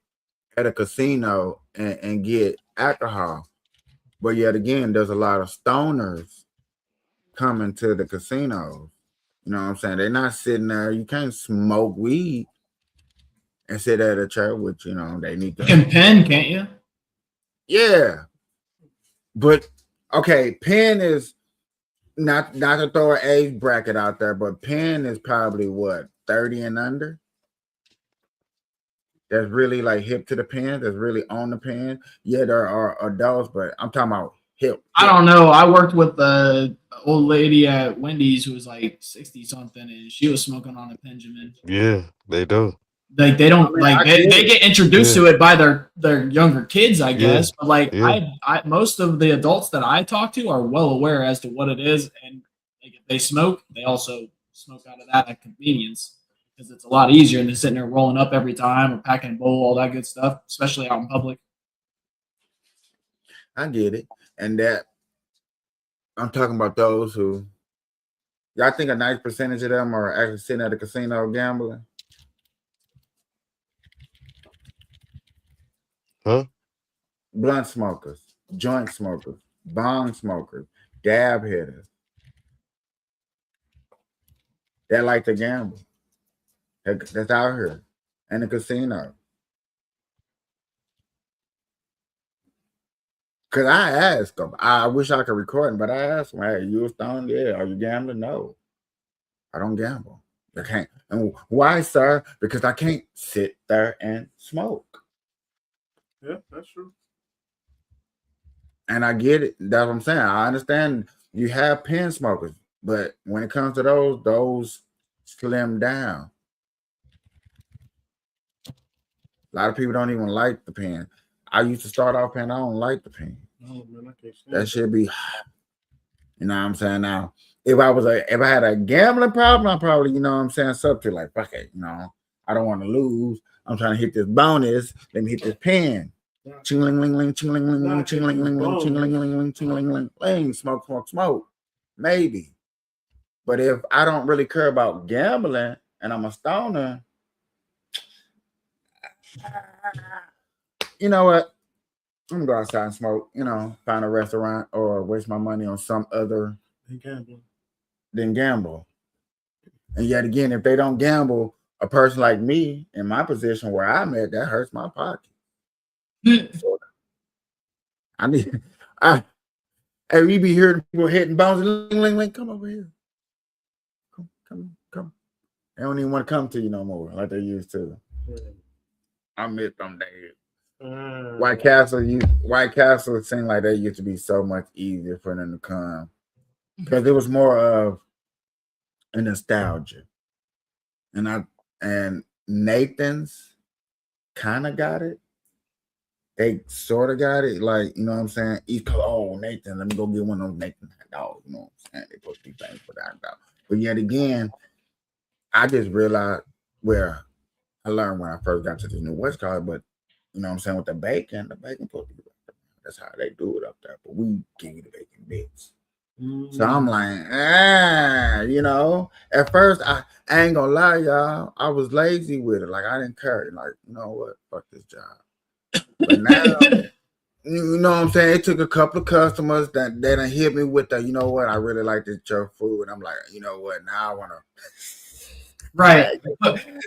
at a casino and get alcohol. But yet again, there's a lot of stoners coming to the casinos. You know what I'm saying? They're not sitting there. You can't smoke weed and sit at a chair, which, they need You to. can pen, can't you? Yeah. But okay, Penn is not to throw an age bracket out there, but Penn is probably what, 30 and under? That's really like hip to the pen, that's really on the pen. Yeah, there are adults, but I'm talking about hip. I don't know. I worked with the old lady at Wendy's who was like 60 something, and she was smoking on a Benjamin. Yeah, they do. Like they don't they get introduced Yeah. to it by their younger kids, I guess. But like Yeah. I most of the adults that I talk to are well aware as to what it is, and like if they smoke, they also smoke out of that at convenience because it's a lot easier than sitting there rolling up every time or packing a bowl, all that good stuff, especially out in public. I get it. And that I'm talking about those who y'all think a nice percentage of them are actually sitting at a casino gambling. Huh? Blunt smokers, joint smokers, bong smokers, dab hitters. That like to gamble. That's out here in the casino. Cause I asked them. I wish I could record them, but I asked them, "Hey, you a stone? Yeah. Are you gambling? No, I don't gamble. I can't. And why, sir? Because I can't sit there and smoke. Yeah, that's true. And I get it. That's what I'm saying. I understand you have pen smokers, but when it comes to those slim down. A lot of people don't even like the pen. I used to start off pen. I don't like the pen. Oh man, I can't stand That should be, you know what I'm saying? Now, if I had a gambling problem, I probably, you know what I'm saying, substitute like, fuck it, you know, I don't want to lose. I'm trying to hit this bonus. Let me hit this pen. Ching ling ling, ching ling ling ling, ching ling ling ling, ching ling ling ling, ching ling ling ling, smoke, smoke, smoke. Maybe. But if I don't really care about gambling and I'm a stoner, you know what? I'm gonna go outside and smoke, you know, find a restaurant or waste my money on some other than gamble. And yet again, if they don't gamble, a person like me in my position where I'm at, that hurts my pocket. So I need hey, we be hearing people hitting bounces, ling, come over here. Come. They don't even want to come to you no more like they used to. I miss them days. White Castle seemed like they used to be so much easier for them to come because it was more of a nostalgia, and Nathan's kind of got it. They sort of got it, like, you know what I'm saying. East Coast, oh Nathan, let me go get one of those Nathan hot dogs. You know what I'm saying? They supposed to be famous for that dog. But yet again, I just realized where I learned when I first got to the New West Coast, but you know what I'm saying, with the bacon supposed to be that's how they do it up there. But we give you the bacon bits. So I'm like, you know, at first I ain't gonna lie, y'all. I was lazy with it. Like I didn't care. Like, you know what? Fuck this job. But now, you know what I'm saying? It took a couple of customers that done hit me with the, you know what? I really like this your food. And I'm like, you know what? Now I wanna Right.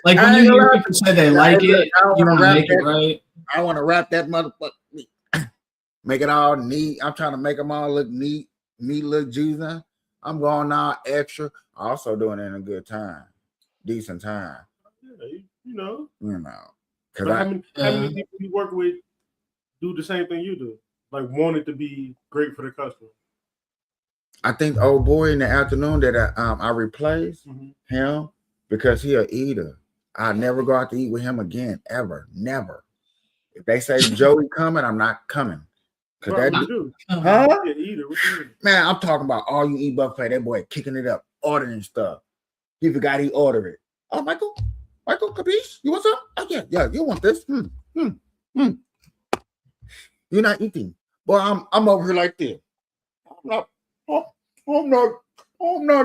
Like when you hear people say they like it, you want to make it right. I want to wrap that motherfucker, make it all neat. I'm trying to make them all look neat, look juicy. I'm going all extra. Also doing it in a good time, decent time. Yeah, you know. Because how many people you work with do the same thing you do? Like want it to be great for the customer. I think old boy in the afternoon that I replaced him because he a eater. I never go out to eat with him again, ever, never. If they say Joey coming, I'm not coming. Cause What that do? Huh? Yeah, eater. What you mean? Man, I'm talking about all you eat buffet. That boy kicking it up, ordering stuff. He forgot he ordered it. Oh, Michael Kapeash, you want some? Oh yeah, you want this? You're not eating, boy. I'm over here like this. I'm not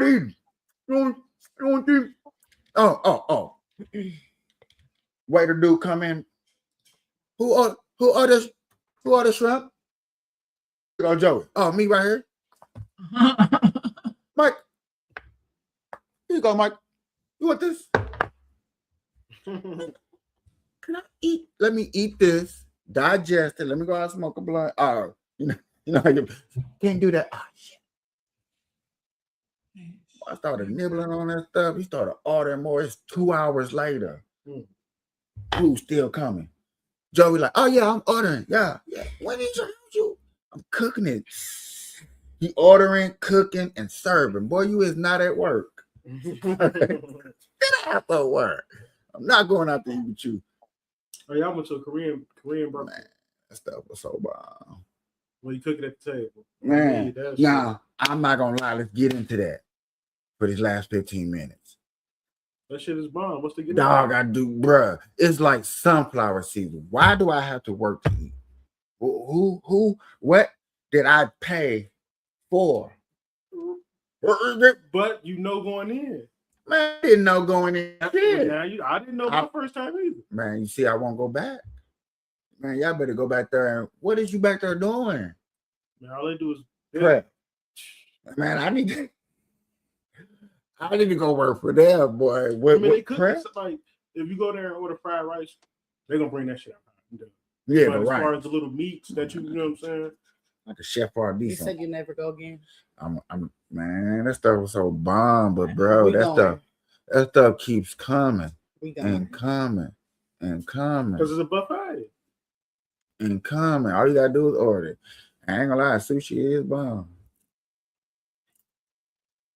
eating. You don't eat. Oh. Waiter dude come in. Who orders shrimp? Oh, Joey. Oh, me right here. Mike. Here you go, Mike. You want this? Can I eat? Let me eat this. Digest it. Let me go out and smoke a blunt. Oh, you know how you can't do that. Oh shit. I started nibbling on that stuff. He started ordering more. It's 2 hours later. Food's still coming. Joey like, oh yeah, I'm ordering. Yeah. When is you? I'm cooking it. He ordering, cooking, and serving. Boy, you is not at work. Get out of work. I'm not going out to eat with you. Oh, y'all went to a Korean barbecue. Man, that stuff was so bomb. When you cook it at the table. Man, Yeah, that's now I'm not gonna lie. Let's get into that for these last 15 minutes. that shit is bomb. What's the get? Dog, I do, bruh. It's like sunflower season. Why do I have to work to eat? Who, what did I pay for? But you know going in. Man, I didn't know going in. Shit. Now I didn't know my first time either. Man, you see, I won't go back. Man, y'all better go back there. And what is you back there doing? Man, all they do is Prep. Man, I need to go work for them, boy. What, I mean, they cook prep? it, like if you go there and order fried rice, they're gonna bring that shit out. Yeah, but as right. far as the little meats that you know what I'm saying? Like a chef RD. You said you never go again. I'm man, that stuff was so bomb, but bro, that stuff keeps coming and coming and coming. Because it's a buffet. And coming. All you gotta do is order it. I ain't gonna lie, sushi is bomb.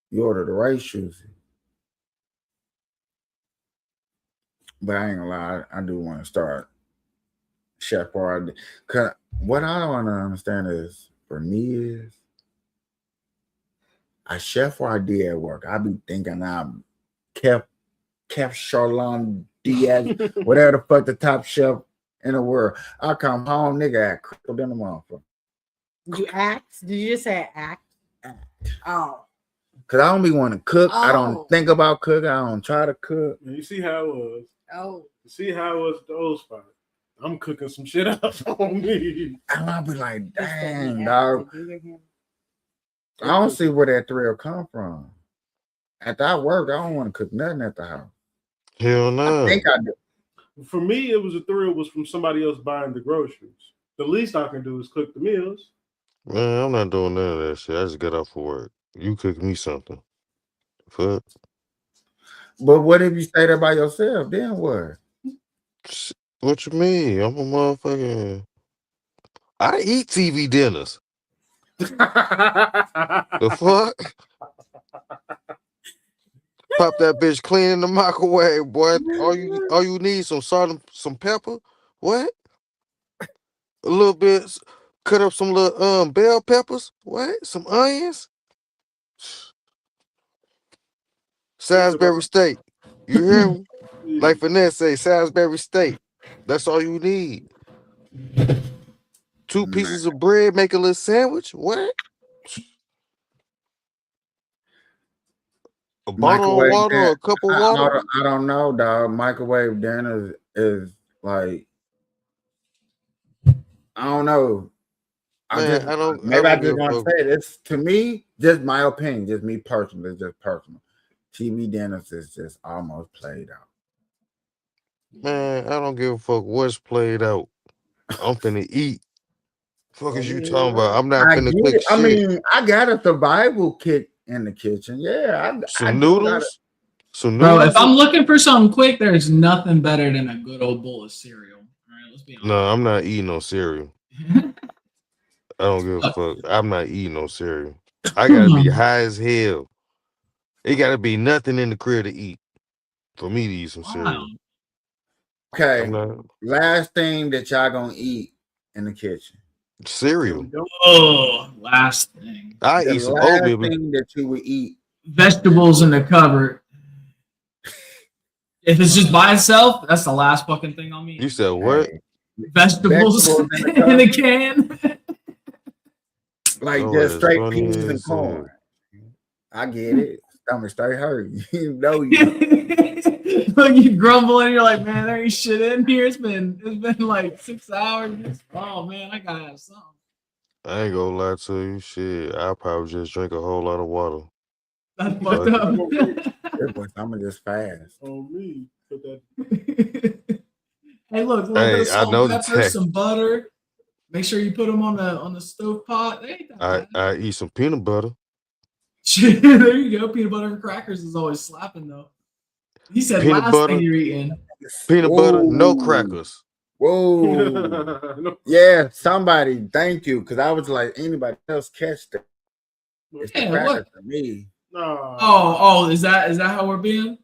You order the right sushi. But I ain't gonna lie, I do want to start chef RD. Cause what I don't want to understand is, for me, is a chef RD at work. I be thinking I'm Kef Charlon Diaz, whatever the fuck the top chef in the world. I come home, nigga, act crippled in the motherfucker. You act? Did you just say act? Oh. Cause I don't be want to cook. I don't think about cooking. I don't try to cook. And you see how it was. Oh. You see how it was at the old spot. I'm cooking some shit up on me. And I'll be like, dang, dog. I don't see where that thrill come from. After I work, I don't want to cook nothing at the house. Hell no. I think I do. For me, it was a thrill was from somebody else buying the groceries. The least I can do is cook the meals. Man, I'm not doing none of that shit. I just get off for work. You cook me something. Fuck. But what if you stay there by yourself? Then what? What you mean? I'm a motherfucking. I eat TV dinners. The fuck? Pop that bitch clean in the microwave, boy. All you need some salt and some pepper. What? A little bit. Cut up some little bell peppers. What? Some onions. Salisbury steak. You hear me? Like Finesse say, Salisbury steak. That's all you need. 2 pieces of bread, make a little sandwich. What? A bottle of water or a cup of water? I don't know, dog. Microwave dinner is like, I don't know. I just want to say this. To me, just my opinion, just me personally, it's just personal. TV dinners is just almost played out. Man, I don't give a fuck what's played out. I'm finna eat. Fuck is you talking about? I'm not finna cook shit. I mean, I got a survival kit in the kitchen. Yeah. Some noodles. Bro, if I'm looking for something quick, there's nothing better than a good old bowl of cereal. All right, let's be honest. No, I'm not eating no cereal. I don't give a fuck. I'm not eating no cereal. I gotta be high as hell. It gotta be nothing in the crib to eat for me to eat some cereal. Okay. Last thing that y'all gonna eat in the kitchen. Cereal. Oh, last thing. I eat some oatmeal. Thing that you would eat. Vegetables in the cupboard. If it's just by itself, that's the last fucking thing I'll eat. You said what? Vegetables in a can. Like just straight peas and corn. I get it. Stomach start hurting. You know you. Look, you grumble and you're like, man, there ain't shit in here. It's been like 6 hours. Oh man, I gotta have something. I ain't gonna lie to you. Shit, I'll probably just drink a whole lot of water. That's fucked up. I'm gonna just fast. Oh me. Hey, look, a little bit of salt, pepper, some butter. Make sure you put them on the stove pot. I eat some peanut butter. There you go. Peanut butter and crackers is always slapping though. He said peanut last butter, thing you're eating. Peanut butter, no crackers. Whoa. Yeah, somebody, thank you. Because I was like, anybody else catch that? It's the crackers for me. Oh, is that how we're being?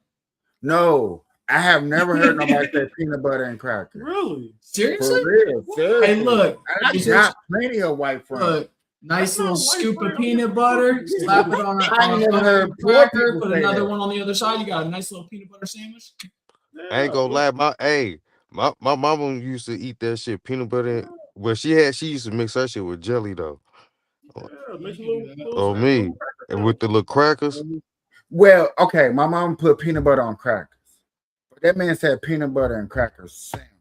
No. I have never heard nobody say peanut butter and crackers. Really? Seriously? For real, seriously. Hey, look. I got plenty of white friends. Look, nice That's little not white scoop of bread. peanut butter, slap it on a, I on ain't a never heard fucking poor cracker, people put say another that. one on the other side. You got a nice little peanut butter sandwich. I ain't gonna lie, my mama used to eat that shit peanut butter. Well, she used to mix her shit with jelly though. Yeah, make a You can do little, that. little Oh me, and with the little crackers. Well, okay, my mom put peanut butter on crackers. But that man said peanut butter and crackers sandwich.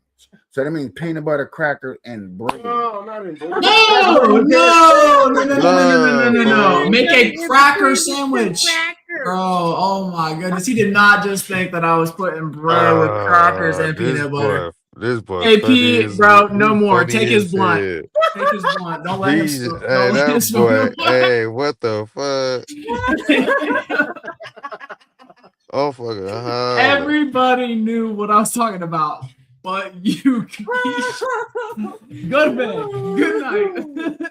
So that means peanut butter, cracker, and bread. No, not in bread. No. Make a It's cracker between the two sandwich. crackers. Bro, oh my goodness. He did not just think that I was putting bread with crackers and peanut butter. This boy, Hey, funny Pete, as bro, no he more. funny Take his as blunt. hell. Take his blunt. Don't let him These, smoke. hey, Don't let him that smoke no boy, hey, what the fuck? I'm fucking hollering. Everybody knew what I was talking about, but you Kapeash. Go to bed. Good night.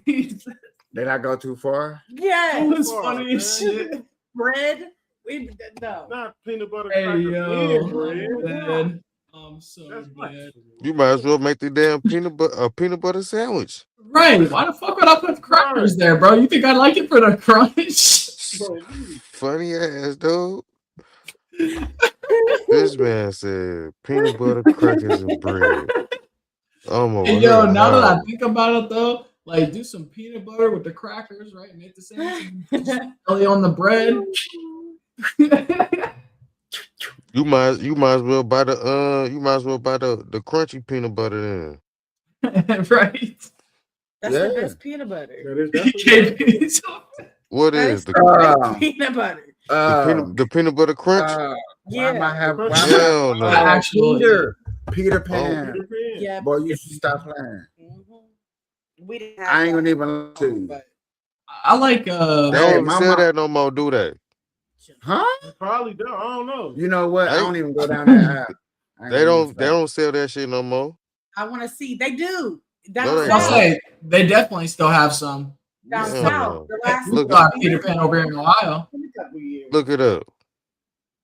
Jesus, Did I go too far? that Yes. was funny as shit. Bread. We no. Not peanut butter Hey, crackers yo, and bread. I'm dead. I'm so That's dead. blasphemy. You might as well make the damn peanut butter sandwich. Right. Why the fuck would I put crackers there, bro? You think I like it for the crunch? Bro, Funny ass dude. This man said peanut butter, crackers, and bread. I'm over Hey, here yo, now that I hollering. think about it, though, like do some peanut butter with the crackers, right? Make the sandwich, and just jelly on the bread. You might as well buy the the crunchy peanut butter then. Right. That's the best peanut butter. that is definitely What That is is the great peanut butter. the peanut butter crunch? Why Yeah. am I have? The Why am Hell I? no. Actually, Peter Oh, Pan. Yeah. Boy, you should stop playing. We didn't have I ain't that, gonna even lie to you. but I like they Hey, don't my sell mom. that no more, do they? Huh? probably don't. I don't know. You know what? I They don't even go down that aisle. I ain't they gonna don't even they say. don't sell that shit no more. I want to see. They do. No, Down they I'll south. don't. say they definitely still have some. Down Hell south. no. The last We Look still have couple Peter years Pan ago. over here in Ohio. Couple years. Look it up.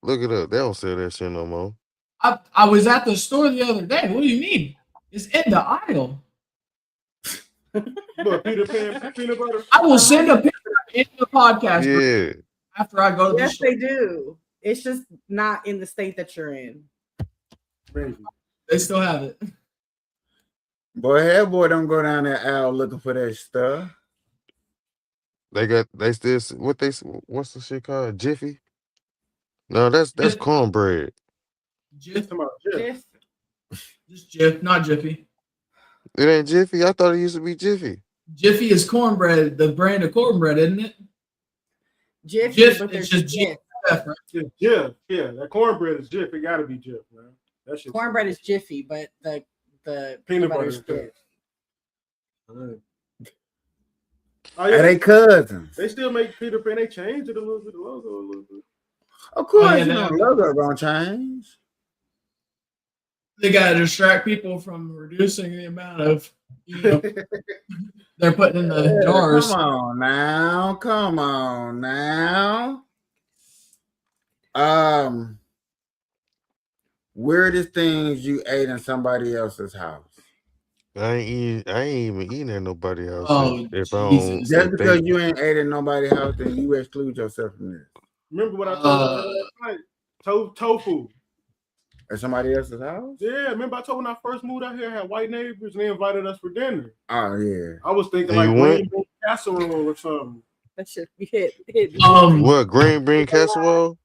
Look it up. They don't sell that shit no more. I was at the store the other day. What do you mean? It's in the aisle. But Peter Pan peanut butter. I will send a picture in the podcast Yeah. after I go to the Yes, store. they do. It's just not in the state that you're in. Crazy. They still have it. Boy, that boy don't go down that aisle looking for that stuff. They still what's the shit called? Jiffy? No, that's cornbread. Jif, Come on, yeah. just Jif, not Jiffy. It ain't Jiffy. I thought it used to be Jiffy. Jiffy is cornbread, the brand of cornbread, isn't it? Jiffy, Jif, but it's there's just Jif. Jif, right? It's Jif. Yeah, that cornbread is Jif. It gotta be Jif, man. That shit. Cornbread is Jiffy, but the Peanut peanut butter butter is is Jif. Jif. Oh Are yeah, they cousins? they still make Peter Pan. They changed it a little bit, the logo a little bit. Of course, yeah, you they know, have- logo gonna change. They gotta distract people from reducing the amount of they're putting in the jars. Come on now. Come on now. Weirdest things you ate in somebody else's house. I ain't even eating at nobody else. Oh, if I don't, Jesus. Just if because they, you ain't ate in nobody's house, then you exclude yourself from this. Remember what I told you last night? Tofu. At somebody else's house? Yeah, remember I told when I first moved out here, I had white neighbors and they invited us for dinner. Oh yeah. I was thinking And like you green went? bean casserole or something. That should be hit. what green bean casserole?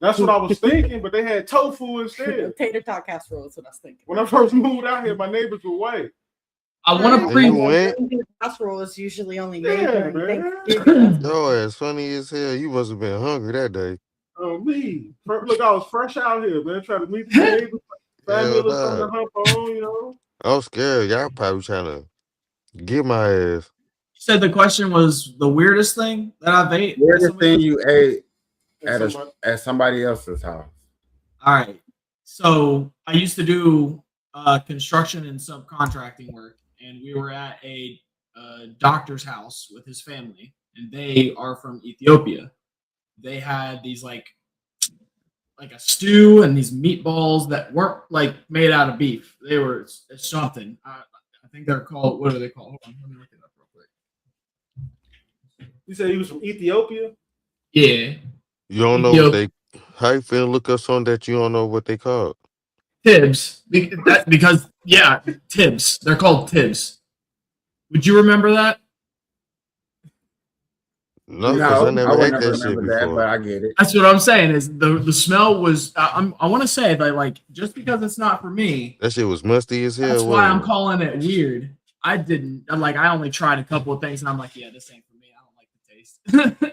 That's what I was thinking, but they had tofu instead. Tater tot casserole is what I was thinking. When I first moved out here, my neighbors were white. I want to And pre. you went? Casserole is usually only made Yeah, during man. Thanksgiving. Oh, it's funny as hell. You must have been hungry that day. Oh, me. Look, I was fresh out here, man, trying to meet the neighbors. Family Hell or something nah. to hump on, you know. I'm scared. Y'all probably trying to get my ass. You said the question was the weirdest thing that I've ate. Weirdest thing you ate And at somebody else's house. All right. So I used to do construction and subcontracting work, and we were at a doctor's house with his family, and they are from Ethiopia. They had these like like a stew and these meatballs that weren't like made out of beef. They were something. I think they're called. What are they called? Hold on, let me look it up real quick. You said he was from Ethiopia? Yeah, You don't know what they. How you feel? Look up something that you don't know what they called. Tibbs. Because yeah, Tibbs. They're called Tibbs. Would you remember that? No, because I I never would ate never that shit remember that, before. but I get it. That's what I'm saying. Is the smell was? I want to say that like just because it's not for me. That shit was musty as hell. That's why I'm wasn't it? calling it weird. I didn't like. I only tried a couple of things, and I'm like, yeah, this ain't for me. I don't like the taste.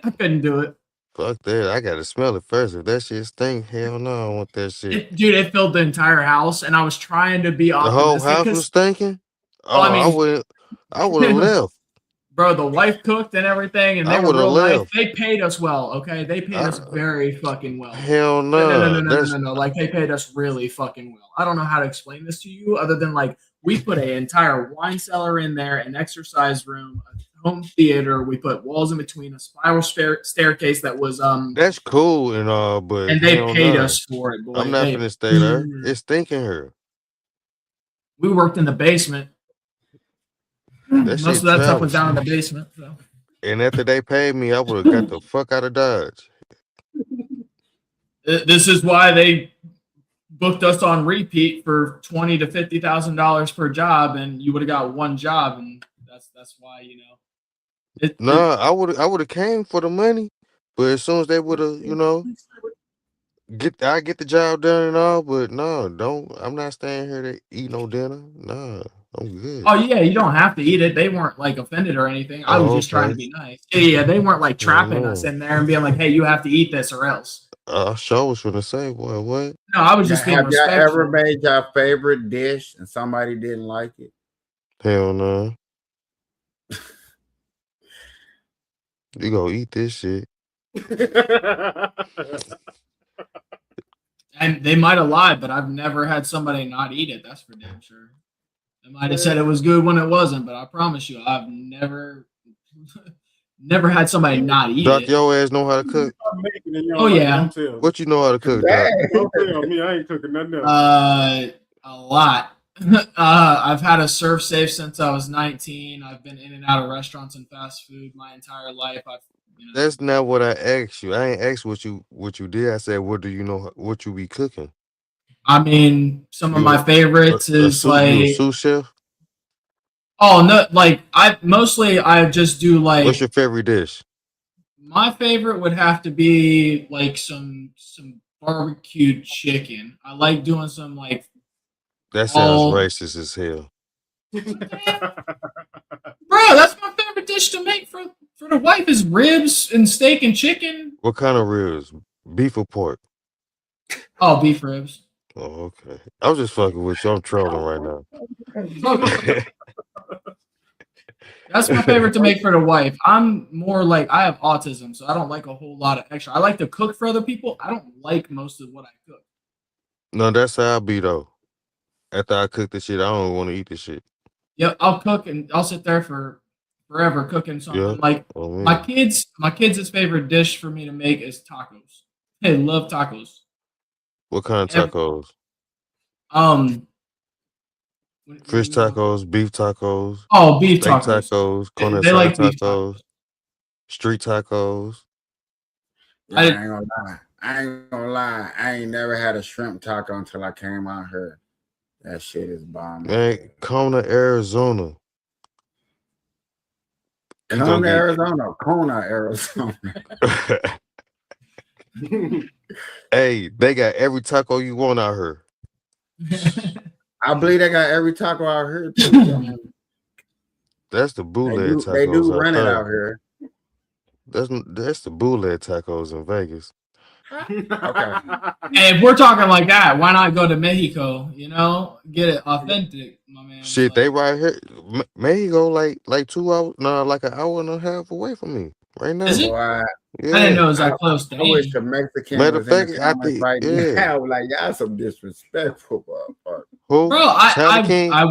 I couldn't do it. Fuck that. I gotta smell it first. If that shit stink, hell no, I don't want that shit. Dude, it filled the entire house, and I was trying to be The whole optimistic house was stinking. well, I Oh, mean, I would have left. bro, the wife cooked and everything, and I they were would have real nice. left. They paid us well, okay? They paid us very fucking well. Hell No. no. Like they paid us really fucking well. I don't know how to explain this to you other than like we put an entire wine cellar in there, an exercise room, a home theater. We put walls in between, a spiral staircase that was That's cool and all, but and they hell paid no. us for it. Boy. I'm not finna stay there. It's stinking here. We worked in the basement. Most of that stuff was down in the basement. So. And after they paid me, I would have got the fuck out of Dodge. This is why they booked us on repeat for $20,000 to $50,000 per job, and you would have got one job, and that's why I would have came for the money, but as soon as they would have, I get the job done and all, but no, don't. I'm not staying here to eat no dinner. Nah, I'm good. Oh yeah, you don't have to eat it. They weren't like offended or anything. I was just trying to be nice. Yeah, they weren't like trapping us in there and being like, "Hey, you have to eat this or else." I sure was gonna say, boy, what? No, I was just being Have y'all respectful. ever made your favorite dish and somebody didn't like it? Hell no. You gonna eat this shit? And they might have lied, but I've never had somebody not eat it. That's for damn sure. They might have said it was good when it wasn't, but I promise you, I've never had somebody not eat Doc, it. your ass know how to cook. Oh yeah. What you know how to cook, Doc? Don't tell me, I ain't cooking nothing else. A lot. I've had a serve safe since I was 19. I've been in and out of restaurants and fast food my entire life. That's not what I asked you. I ain't asked what you did. I said, what do you know? What you be cooking? I mean, some of my favorites is you a like sous chef? Oh no, like I just do like. What's your favorite dish? My favorite would have to be like some barbecued chicken. I like doing some like. That sounds racist as hell. Bro, that's my favorite dish to make for the wife is ribs and steak and chicken. What kind of ribs? Beef or pork? Oh, beef ribs. Oh, okay. I was just fucking with you. I'm trolling right now. That's my favorite to make for the wife. I'm more like I have autism, so I don't like a whole lot of extra. I like to cook for other people. I don't like most of what I cook. No, that's how I be though. After I cook the shit, I don't want to eat the shit. Yep, I'll cook and I'll sit there for forever cooking something. Yeah. Like my kids' favorite dish for me to make is tacos. They love tacos. What kind of tacos? Fish tacos, beef tacos. Oh, beef steak tacos. Carne They like beef tacos. Street tacos. Yeah, I ain't gonna lie. I ain't never had a shrimp taco until I came out here. That shit is bomb. Man, come to Arizona. Come to Arizona. Kona, Arizona. Hey, they got every taco you want out here. I believe they got every taco out here too. That's the bootleg tacos. They do run it out here. That's the bootleg tacos in Vegas. Okay. And if we're talking like that, why not go to Mexico? Get it authentic, my man. Shit, they right here. Mexico, like 2 hours, no, like an hour and a half away from me right now. Is it? Boy, yeah. I didn't know it was that close. I wish the Mexican Matter was of fact, in the comments right now. Like y'all some disrespectful, Who? Bro, I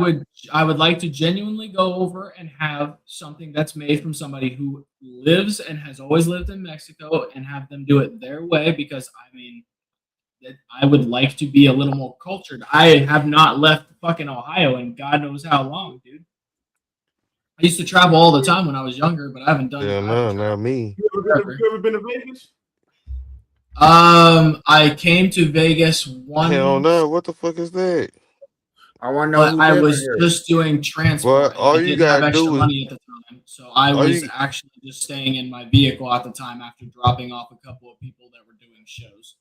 would like to genuinely go over and have something that's made from somebody who lives and has always lived in Mexico and have them do it their way because I mean that I would like to be a little more cultured. I have not left fucking Ohio in God knows how long, dude. I used to travel all the time when I was younger, but I haven't done. Yeah, no, not me. You ever been to Vegas? I came to Vegas once. Hell no, what the fuck is that? I want to know But who I living was here. just doing transport, But and I all you didn't have gotta extra do is money at the time, so I all was you actually just staying in my vehicle at the time after dropping off a couple of people that were doing shows.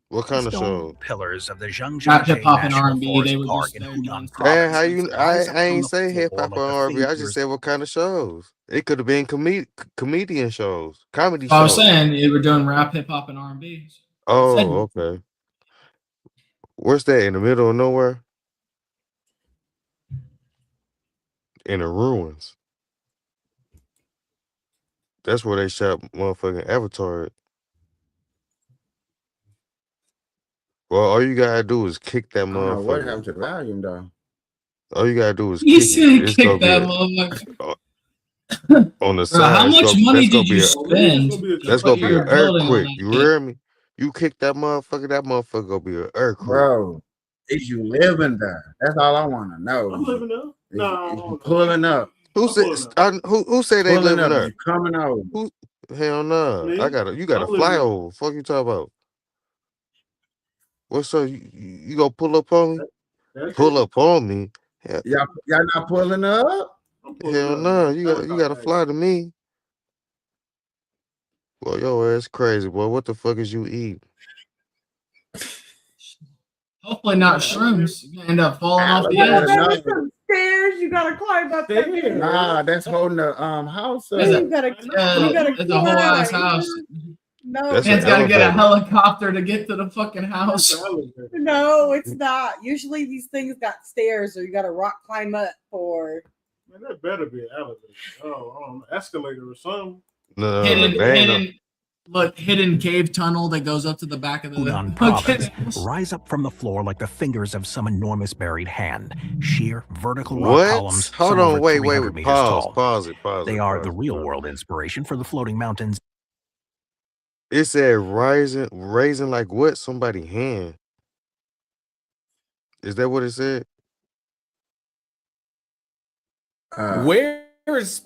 what kind of Stone show? pillars of the Rap, Zhangjiajie hip hop, and National R&B. They Forest were Park just in there doing Hunan stuff. Man, how Province you rise up I from ain't the say hip floor hop like or the R&B. I just fingers. said what kind of shows. It could have been comedian shows, comedy So I was shows. saying they were doing rap, hip hop, and R&B. Oh, okay. Where's that? In the middle of nowhere? In the ruins. That's where they shot motherfucking Avatar at. Well, all you gotta do is kick that I don't know what motherfucker. happened to the volume though. All you gotta do is He kick it. said, It's "Kick gonna be that motherfucker." on the Bro, side. how much money did you be spend that's to gonna put be an your building on earthquake. that You shit? hear me? You kick that motherfucker gonna be an earthquake. Bro, is you living there? That's all I want to know. I'm living there. Is you pulling up? Who said who say they Pulling living up? there? You coming over? Who hell no. Me? You gotta I'm living fly there. over. Fuck you talking about? What's up? You gonna pull up on me? That's Pull it. up on me? Y'all not pulling up? I'm pulling Hell up, no. man. You gotta fly to me. Boy, your ass crazy, boy. What the fuck is you eating? Hopefully not shrooms. You're gonna end up falling off the Alligator, edge. no. Some stairs. You gotta climb up that Stairs? stairs. Nah, that's holding the house There's up. You gotta it's a whole ass climb. house. No, That's Man's an got to get a elevator. helicopter to get to the fucking house. no, it's not. Usually these things got stairs or you gotta rock climb up for. Man, that better be an elevator. Oh, escalator or something. No, Hidden cave tunnel that goes up to the back of the Hunan fucking Province rise up from the floor like the fingers of some enormous buried hand. Sheer vertical rock What? columns, Hold some on, over wait. 300 meters Pause tall. it. They are the real world inspiration for the floating mountains. It said raising like what? Somebody hand. Is that what it said? Where is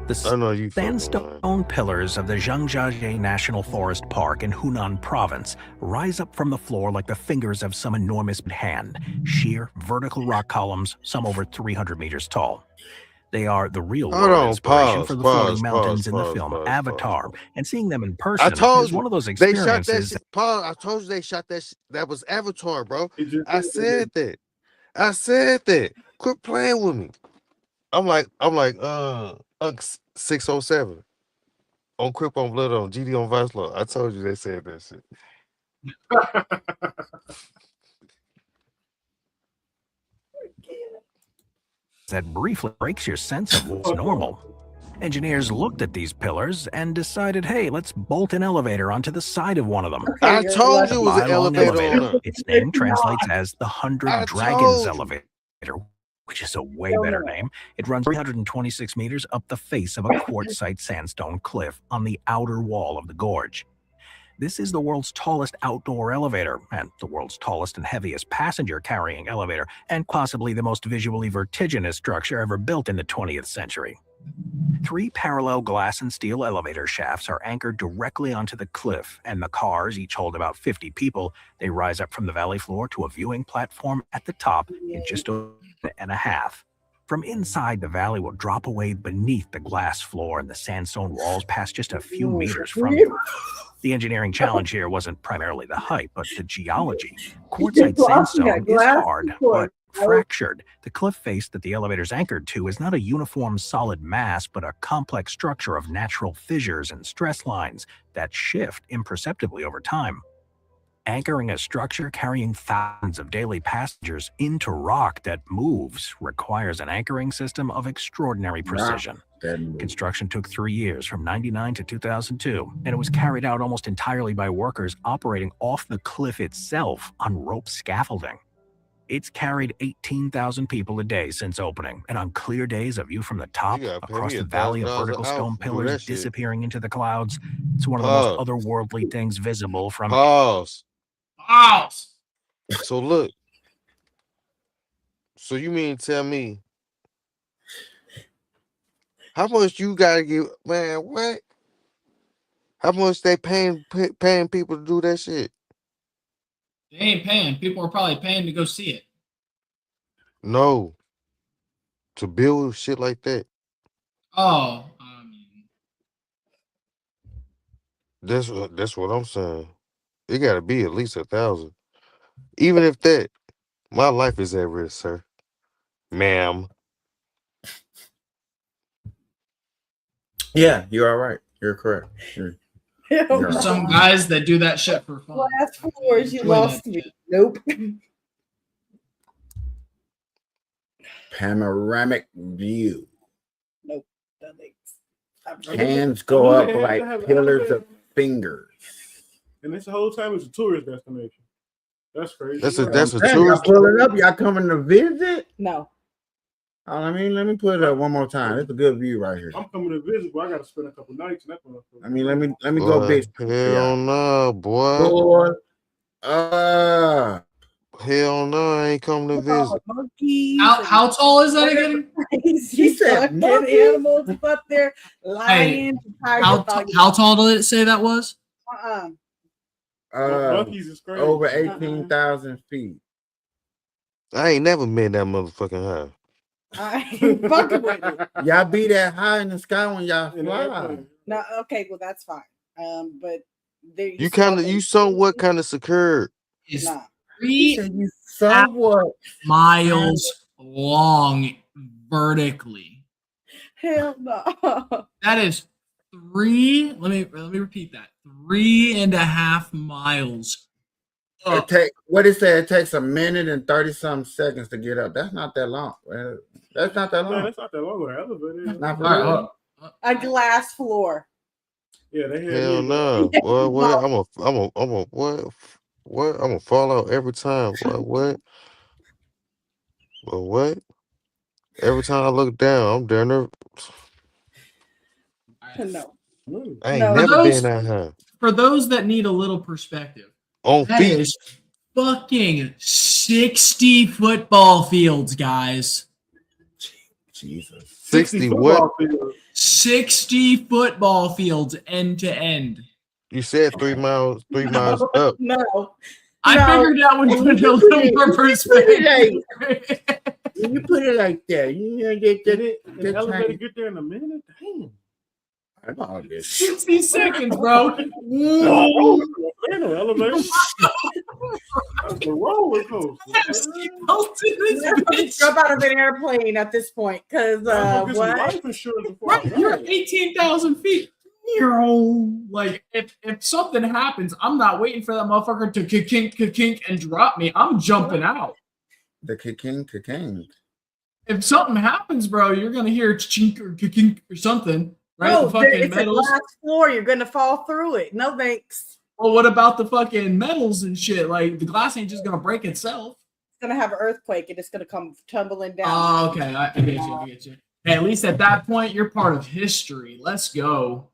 The I know you fucking lying. sandstone pillars of the Zhangjiajie National Forest Park in Hunan Province rise up from the floor like the fingers of some enormous hand. Sheer vertical rock columns, some over 300 meters tall. They are the real world inspiration for the floating mountains in the film Avatar. And seeing them in person is one of those experiences. They shot that shit. Pause. I told you they shot that shit. That was Avatar, bro. I said that. Quit playing with me. I'm like 607 on Crip on Blood on GD on Vice Law. I told you they said that shit. That briefly breaks your sense of what's normal. Engineers looked at these pillars and decided, hey, let's bolt an elevator onto the side of one of them. I told you it was an elevator. Its name translates as the 100 Dragons Elevator, which is a way better name. It runs 326 meters up the face of a quartzite sandstone cliff on the outer wall of the gorge. This is the world's tallest outdoor elevator, and the world's tallest and heaviest passenger-carrying elevator, and possibly the most visually vertiginous structure ever built in the 20th century. 3 parallel glass and steel elevator shafts are anchored directly onto the cliff, and the cars each hold about 50 people. They rise up from the valley floor to a viewing platform at the top in just a minute and a half. From inside, the valley will drop away beneath the glass floor, and the sandstone walls pass just a few meters from you. The engineering challenge here wasn't primarily the height, but the geology. Quartzite sandstone is hard, but fractured. The cliff face that the elevator's anchored to is not a uniform solid mass, but a complex structure of natural fissures and stress lines that shift imperceptibly over time. Anchoring a structure carrying thousands of daily passengers into rock that moves requires an anchoring system of extraordinary precision. Construction took 3 years, from 1999 to 2002, and it was carried out almost entirely by workers operating off the cliff itself on rope scaffolding. It's carried 18,000 people a day since opening, and on clear days, a view from the top You gotta pay across me the valley of $1,000 vertical an hour stone to do pillars that shit. disappearing into the clouds. It's one of the most Pause. otherworldly things visible from. Pause. Pause. So look. So you mean tell me how much you gotta give, man? What? How much they paying people to do that shit? They ain't paying. People are probably paying to go see it. No, to build shit like that. Oh, That's what I'm saying. It gotta be at least 1,000. Even if that, my life is at risk, sir, ma'am. Yeah, you are right. You're correct. You're there's some guys that do that shit for fun. Last floors, you Enjoy lost that me. shit. Nope. panoramic view. Nope. That makes. Hands go up like pillars of fingers. And this whole time it's a tourist destination. That's crazy. That's a Y'all tourist. pull it up. Y'all coming to visit? No. Oh, let me put it up one more time. It's a good view right here. I'm coming to visit, but I got to spend a couple nights in that one. Let me Boy, go big. hell no, boy. Boy. Hell no, I ain't coming to visit. How tall is that again? She said animals up there, lions, How tall did it say that was? monkeys is crazy. Over 18,000 feet. I ain't never been that motherfucking high. I ain't fucking with it. Y'all be that high in the sky when y'all fly. No, okay, well that's fine. But there You somewhat kind of secured. Is Nah. 3 somewhat miles long vertically. Hell no. That is 3. Let me repeat that. 3.5 miles. It takes a minute and 30 some seconds to get up. That's not that long. That's not that long. No, that's not that long with an elevator. Not for real. A glass floor. Yeah, they Hell no. Boy, what? I'm gonna fall out every time. Boy, what? Well, what? Every time I look down, I'm down there. No. I ain't never been that high. For those that need a little perspective, On that feet. is fucking 60 football fields, guys. Jesus. 60 what? 60 football fields end to end. You said 3 miles up. No. I figured that would put a little more perspective. When you put it like that, you get the elevator get there in a minute? Damn. I know this. 60 seconds, bro. Elevator. That's a roller coaster. Jump out of an airplane at this point, because what? Life insurance before Right, you're at 18,000 feet. Like if something happens, I'm not waiting for that motherfucker to kink and drop me. I'm jumping out. The kink. If something happens, bro, you're gonna hear chink or kink or something. Right? No, the fucking it's metals. a glass floor. You're gonna fall through it. No thanks. Well, what about the fucking metals and shit? Like the glass ain't just gonna break itself. It's gonna have an earthquake and it's gonna come tumbling down. Oh, okay. I get you. Hey, at least at that point, you're part of history. Let's go.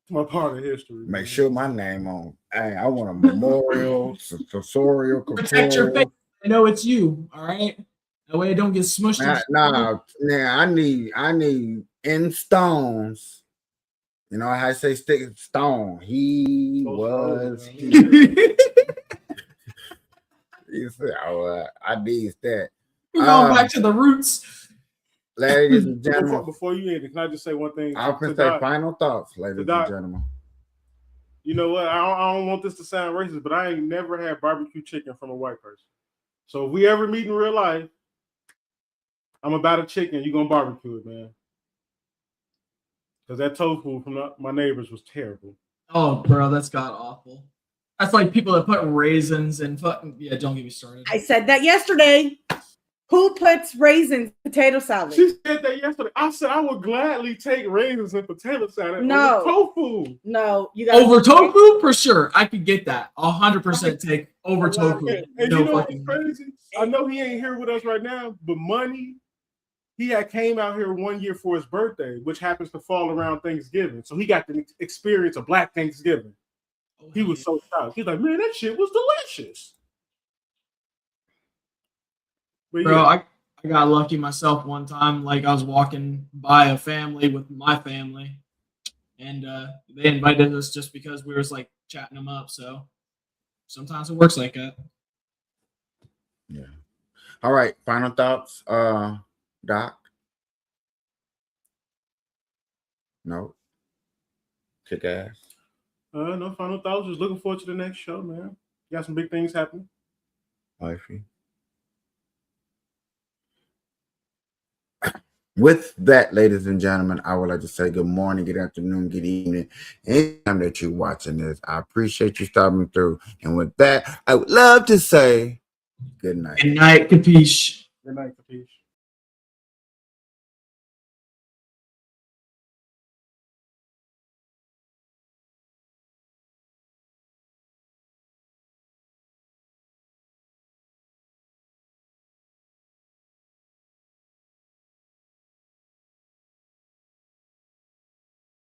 My part of history. Make sure my name on. Hey, I want a memorial, sensorial. Protect your face. I know it's you. All right. That way it don't get smushed. I need in stones. You know how I say stick stone. He was. You say, I need that. We're going back to the roots. Ladies and gentlemen. Before you end, can I just say one thing? I'll say final thoughts, ladies and gentlemen. You know what? I don't want this to sound racist, but I ain't never had barbecue chicken from a white person. So if we ever meet in real life, I'm about a chicken. You're going to barbecue it, man. Because that tofu from my neighbors was terrible. Oh, bro, that's god awful. That's like people that put raisins and fucking... Yeah, don't get me started. I said that yesterday. Who puts raisins in potato salad? She said that yesterday. I said I would gladly take raisins and potato salad No. over tofu. No, you got Over tofu for sure. I could get that. 100% take over tofu. And No you know what's fucking. crazy? I know he ain't here with us right now, but Money, he had came out here 1 year for his birthday, which happens to fall around Thanksgiving. So he got to experience a Black Thanksgiving. He was so shocked. He's like, man, that shit was delicious. But Bro, yeah. I got lucky myself one time. Like I was walking by a family with my family, and they invited us just because we was like chatting them up. So sometimes it works like that. Yeah. All right. Final thoughts, Doc? No. Kick ass. No final thoughts. Just looking forward to the next show, man. Got some big things happening. Wifey. With that, ladies and gentlemen, I would like to say good morning, good afternoon, good evening, anytime that you're watching this. I appreciate you stopping through. And with that, I would love to say good night. Good night, Kapeash. Good night, Kapeash.